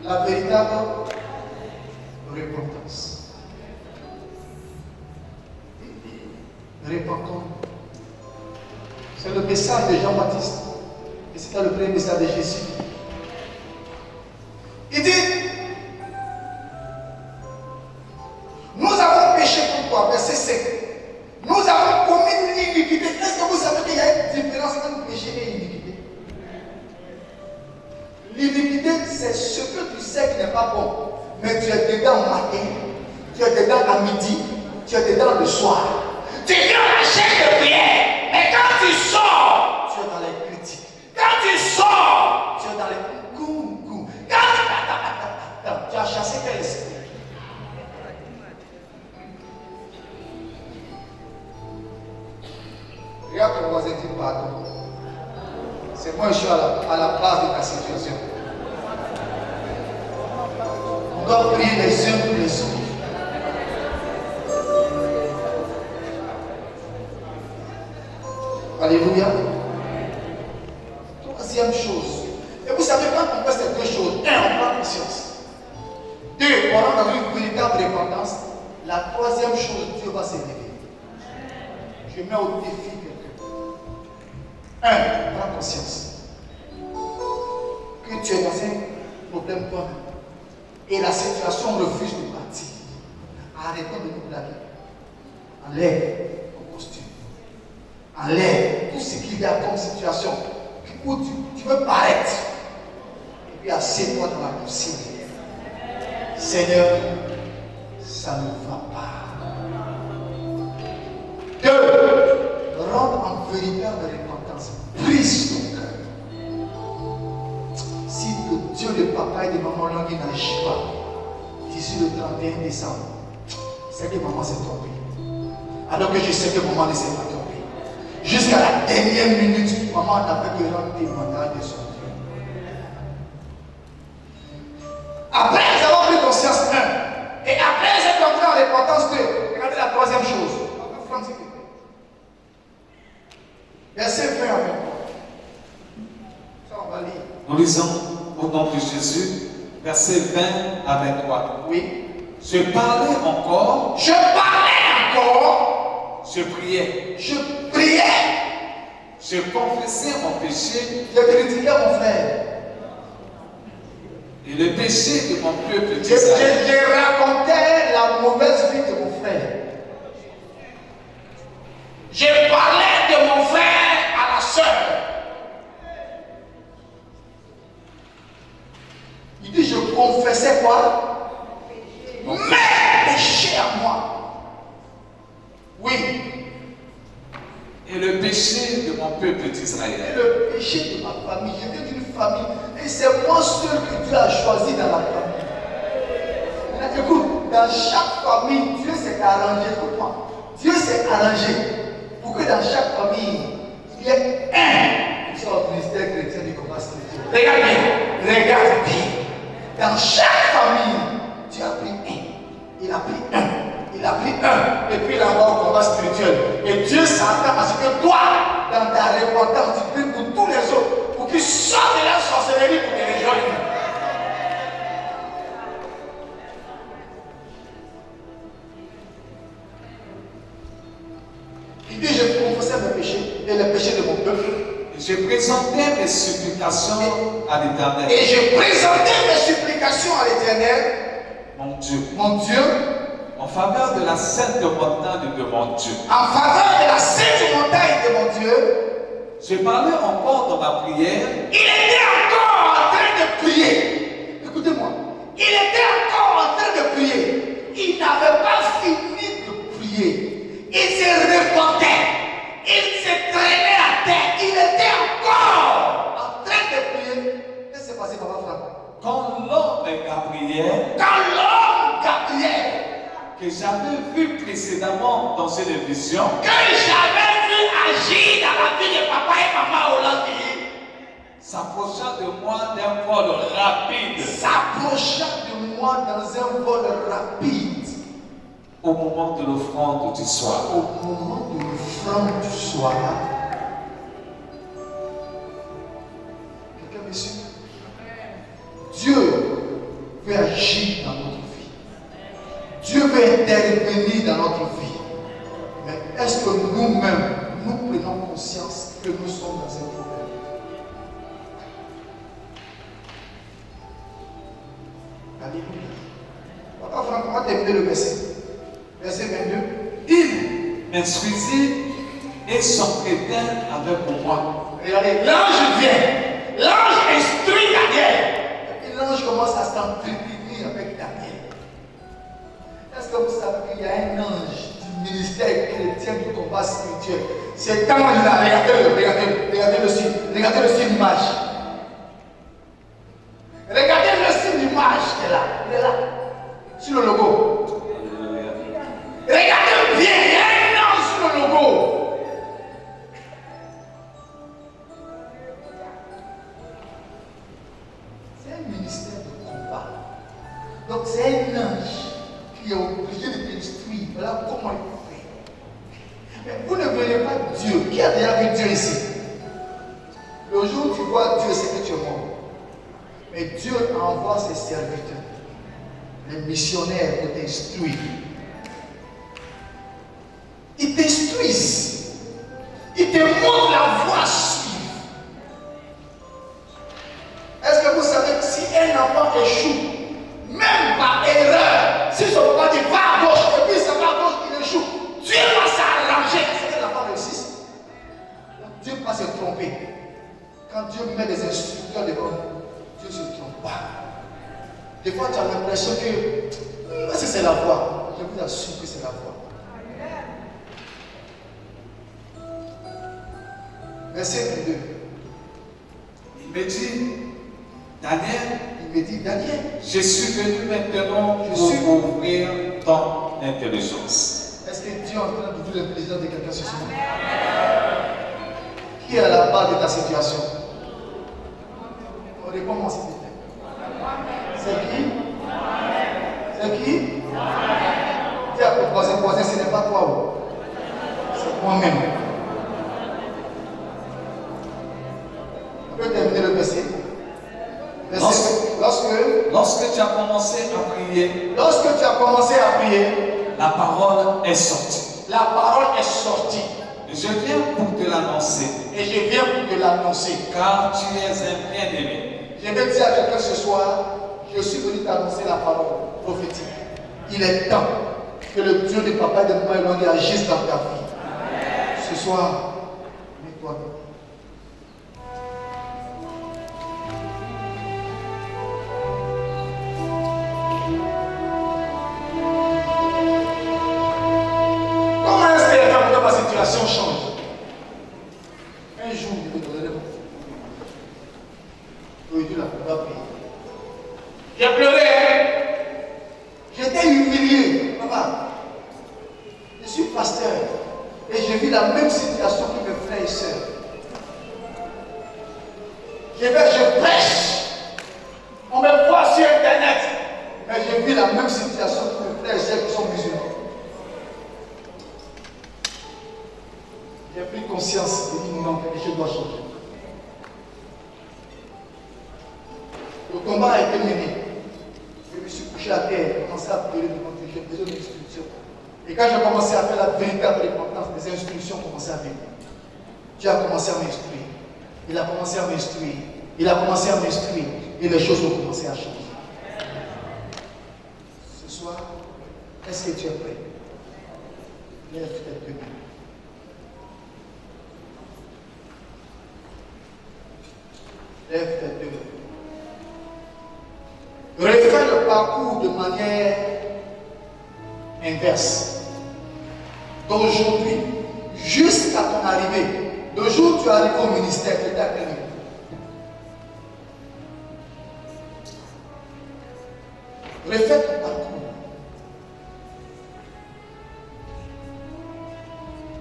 La véritable repentance. Repentons. C'est le message de Jean-Baptiste. Et c'était le premier message de Jésus. Il dit, nous avons péché contre toi, verset 5. Nous avons commis l'iniquité. Est-ce que vous savez qu'il y a une différence entre péché et iniquité? L'iniquité, c'est ce que tu sais qui n'est pas bon. Mais tu es dedans au matin, tu es dedans à midi, tu es dedans le soir. Tu viens à la chaîne de prière, mais quand tu sors, tu es dans les critiques. Quand tu sors, tu es dans les coups. Quand tu as chassé quel esprit? Regarde ton voisin, dis pardon. C'est moi, je suis à la place de ta situation. On doit prier les uns pour les autres. Alléluia. Troisième chose. Et vous savez, quand on fait ces deux choses, un, on prend conscience. Deux, on rentre dans une véritable repentance. La troisième chose, Dieu va s'élever. Je mets au défi quelqu'un. Un, prends conscience que tu es dans un problème toi-même. Et la situation refuse de partir. Arrêtons de nous blaguer. Enlève ton costume. Enlève tout ce qu'il y a comme situation où tu veux paraître. Et puis assieds-toi dans la poussière. Seigneur, ça ne va pas. Deux, rentre en véritable repentance. Brise ton cœur. Si le Dieu de papa et de maman Langui n'agit pas, d'ici le 31 décembre, c'est que maman s'est trompée. Alors que je sais que maman ne s'est pas trompée. Jusqu'à la dernière minute, maman n'a fait que rendre témoignage de son Dieu. Après, nous avons pris conscience 1. Et après, j'ai entré en repentance 2. Regardez la troisième chose. Verset 20 avec moi. Ça, on va lire. Nous lisons au nom de Jésus, verset 20 avec toi. Oui. Je parlais encore. Je parlais encore. Je priais. Je priais. Je confessais mon péché. Je critiquais mon frère. Et le péché de mon peuple Je d'Israël. racontais la mauvaise vie de mon frère. Je parlais de mon frère à la sœur. Il dit, je confessais quoi? Mes péchés à moi. Oui. Et le péché de mon peuple Et d'Israël. le péché de ma famille. Je viens d'une famille. Et c'est moi seul que Dieu a choisi dans la famille. Là, écoute, dans chaque famille, Dieu s'est arrangé. Écoute-moi. Dieu s'est arrangé pour que dans chaque famille, il y ait un qui soit au ministère chrétien du combat spirituel. Regarde bien. Regarde bien. Dans chaque famille, Dieu a pris un. Il a pris un. Il a pris un. Et puis il envoie au combat spirituel. Et Dieu s'attend à ce que toi, dans ta repentance, tu pries pour tous les autres, pour qu'ils sortent de la sorcellerie pour te rejoindre. Il dit, je confessais mes péchés et les péchés de mon peuple. Je présentais mes supplications à l'Éternel. Et je présentais mes supplications à l'Éternel, Mon Dieu. mon Dieu, En faveur de la sainte montagne de mon Dieu. en faveur de la sainte montagne de mon Dieu. Je parlais encore dans ma prière. Il était encore en train de prier. Écoutez-moi. Il était encore en train de prier. Il n'avait pas fini de prier. Il se repentait. Il se traînait à terre. Il était encore en train de prier. Qu'est-ce qui s'est passé, Papa Franck? Quand l'homme Gabriel, Quand l'homme Gabriel, que j'avais vu précédemment dans une vision, que j'avais vu agir dans la vie de papa et maman Hollandais, s'approcha de moi d'un vol rapide s'approcha de moi dans un vol rapide au moment de l'offrande du soir. au moment de l'offrande du soir. Quelqu'un me suit? Dieu veut agir dans notre vie. Dieu veut intervenir dans notre vie. Mais est-ce que nous-mêmes, nous prenons conscience que nous sommes dans un problème? Alléluia. Papa Franck, on va terminer le verset. Verset 22. Il m'instruisit et s'entretint avec moi. Regardez, l'ange vient. L'ange instruit Daniel. Et puis l'ange commence à s'entretenir avec Daniel. Est-ce que vous savez qu'il y a un ange du ministère chrétien du combat spirituel? Cet ange-là, regardez le signe. Regardez le signe l'image. Regardez le signe l'image qui est là. Il est là. Sur le logo. Regardez bien, il y a un ange sur le logo. C'est un ministère de combat. Donc c'est un ange qui est obligé de t'instruire. Voilà comment il faut faire. Mais vous ne voyez pas Dieu. Qui a déjà vu Dieu ici? Le jour où tu vois Dieu, c'est que tu es mort. Mais Dieu envoie ses serviteurs, les missionnaires, pour t'instruire. Ils t'instruisent. Ils te montrent la voie à suivre. Est-ce que vous savez que si un enfant échoue, même par erreur, si son papa dit va à gauche, et puis ça va à gauche, il échoue, Dieu va s'arranger à ce que l'enfant réussisse. Dieu ne peut pas se tromper. Quand Dieu met des instructeurs devant nous, Dieu ne se trompe pas. Des fois, tu as l'impression que c'est la voie. Je vous assure que c'est la voie. Verset 22. Il me dit, Daniel, je suis venu maintenant pour ouvrir ton intelligence. Est-ce que Dieu est en train d'ouvrir l'intelligence de quelqu'un ce soir? Qui est à la base de ta situation? Réponds-moi s'il te plaît. C'est qui? C'est qui? Dis à ton voisin, ce n'est pas toi. C'est moi-même. On peut terminer le verset. Lorsque tu as commencé à prier, la parole est sortie. Et je viens pour te l'annoncer. Car tu es un bien-aimé. Je vais dire à quelqu'un ce soir, je suis venu t'annoncer la parole prophétique. Il est temps que le Dieu de papa et de maman agisse dans ta vie. Ce soir, mets-toi. Situation change. Un jour, je vais te donner mon fou. Aujourd'hui, là, on va prier. J'ai pleuré. J'étais humilié. Papa, je suis pasteur. Et j'ai vu la même situation que mes frères et sœurs. Je prêche. On me voit sur Internet. Mais j'ai vu la même situation que mes frères et sœurs qui sont musulmans. J'ai pris conscience et dit non, quelque chose doit changer. Le combat a été mené. Je me suis couché à terre, j'ai commencé à pleurer devant Dieu, j'ai besoin d'instructions. Et quand j'ai commencé à faire la véritable repentance, les instructions ont commencé à venir. Dieu a commencé à m'instruire. Il a commencé à m'instruire. Il a commencé à m'instruire. Et les choses ont commencé à changer. Ce soir, est-ce que tu es prêt? Lève tes deux mains. Lève tes deux mains. Refais le parcours de manière inverse. D'aujourd'hui jusqu'à ton arrivée. Le jour où tu arrives au ministère, tu es à quel niveau? Refais ton parcours.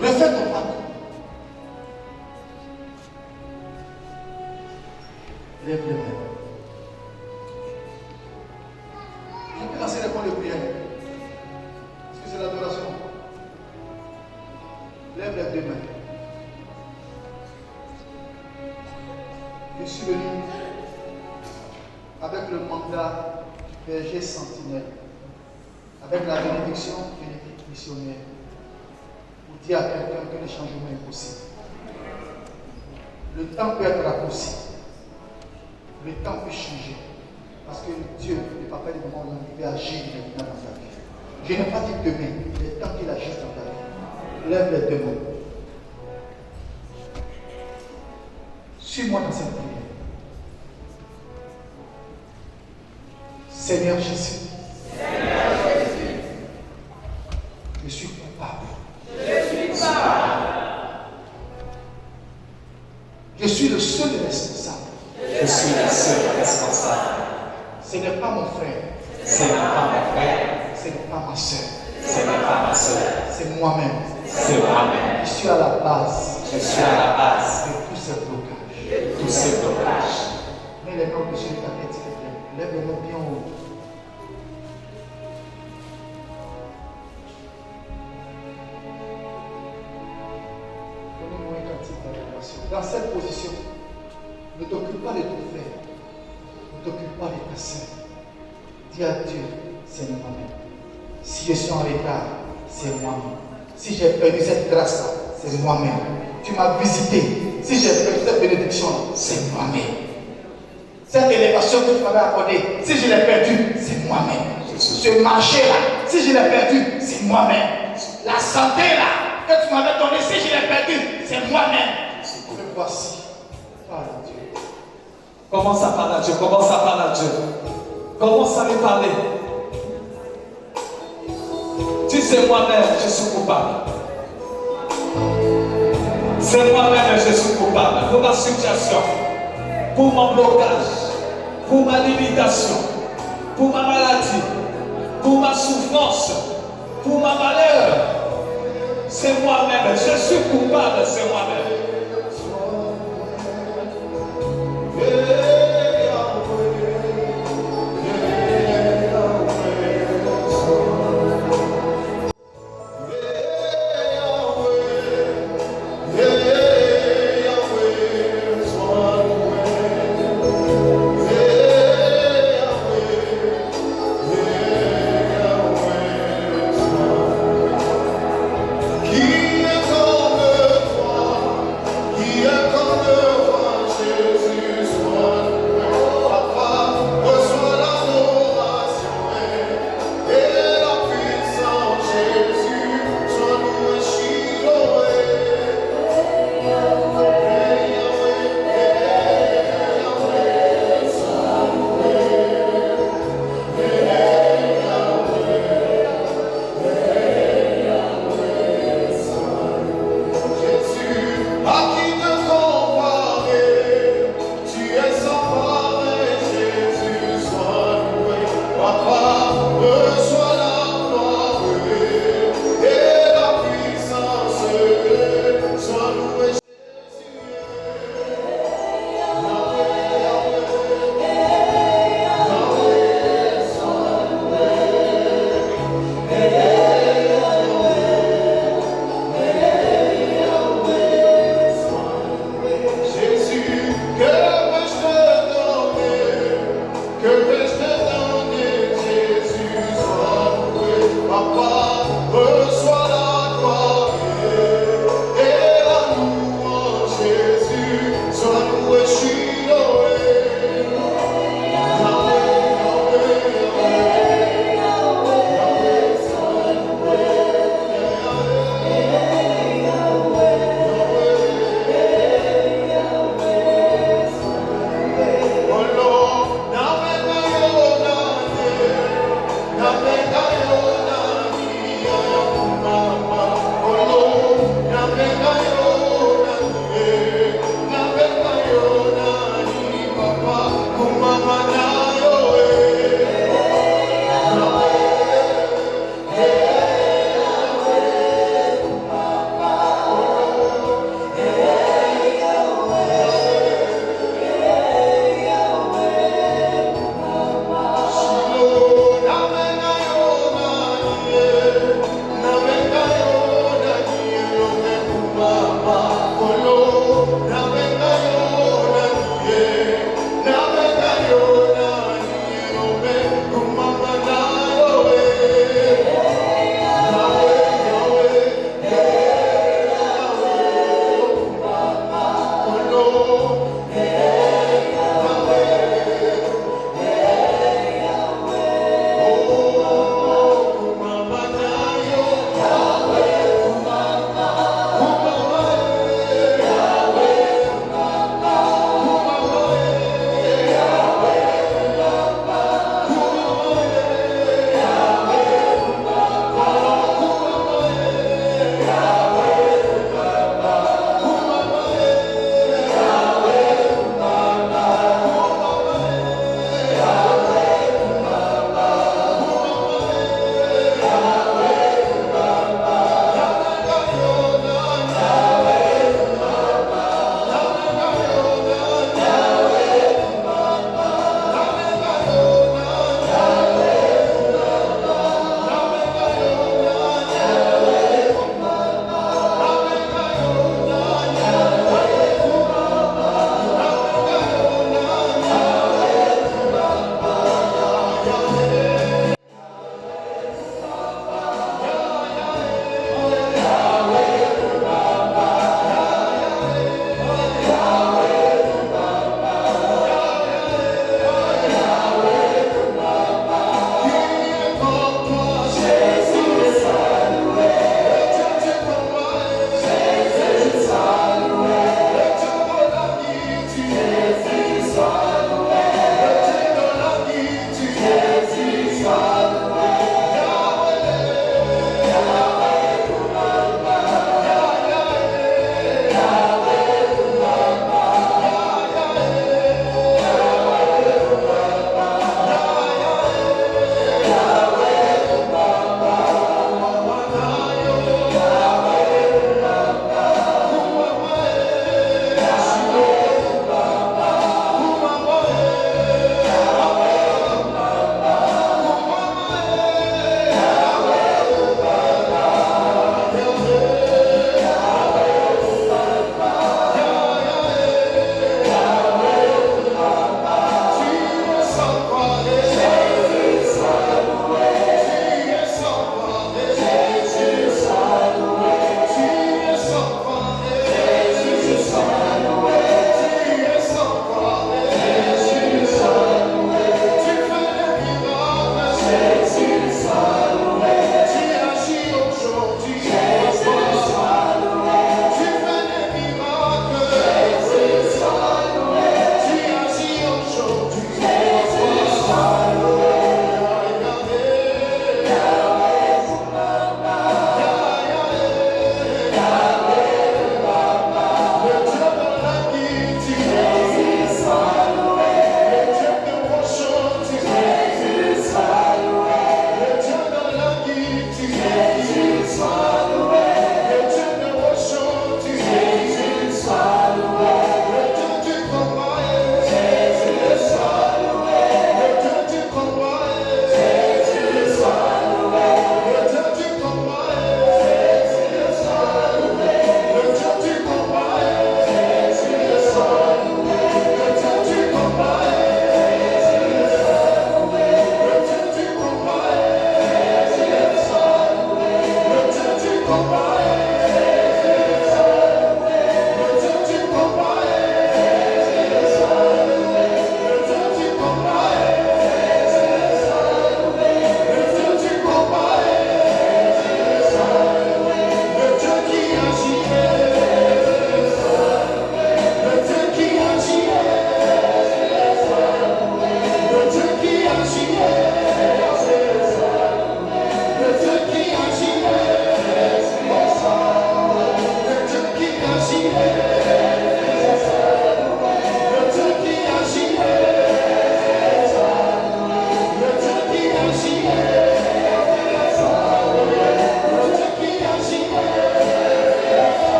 Refais ton parcours. Lève les mains. Je peux lancer les points de prière. Est-ce que c'est l'adoration? Lève les deux mains. Je suis venu avec le mandat berger sentinelle, avec la bénédiction missionnaire, pour dire à quelqu'un que le changement est possible. Le temps peut être raccourci. Le temps peut changer. Parce que Dieu, le papa et le maman, ont arrivé à agir maintenant dans sa vie. Je n'ai pas dit demain, il est temps qu'il agisse dans ta vie. Lève les deux mains. Suis-moi dans cette prière. Seigneur Jésus. Je suis coupable. Je suis le seul responsable. Je suis le seul responsable. Ce n'est pas mon frère. Ce n'est pas mon frère. Ce n'est pas ma soeur. Ce n'est pas ma soeur. C'est moi-même. C'est moi-même. Je suis à la base. Je suis à la base de tous ces blocages. de tous ces blocages. Mets les mains au-dessus de ta tête, s'il te plaît. Lève les mains bien haut. dans cette position, ne t'occupe pas de ton frère, ne t'occupe pas de ta sœur. Dis à Dieu, c'est moi-même. Si je suis en retard, c'est moi-même. Si j'ai perdu cette grâce-là, c'est moi-même. Tu m'as visité. Si j'ai perdu cette bénédiction-là, c'est moi-même. Cette élévation que tu m'avais accordée, si je l'ai perdue, c'est moi-même. Ce marché-là, si je l'ai perdu, c'est moi-même. La santé-là, que tu m'avais donnée, si je l'ai perdue, c'est moi-même. Me voici. Parle à Dieu. Commence à parler à Dieu. Commence à parler à Dieu. Commence à lui parler. Dis, c'est moi-même, je suis coupable. C'est moi-même, je suis coupable. Pour ma situation, pour mon blocage, pour ma limitation, pour ma maladie, pour ma souffrance, pour ma malheur. C'est moi-même, je suis coupable, c'est moi-même.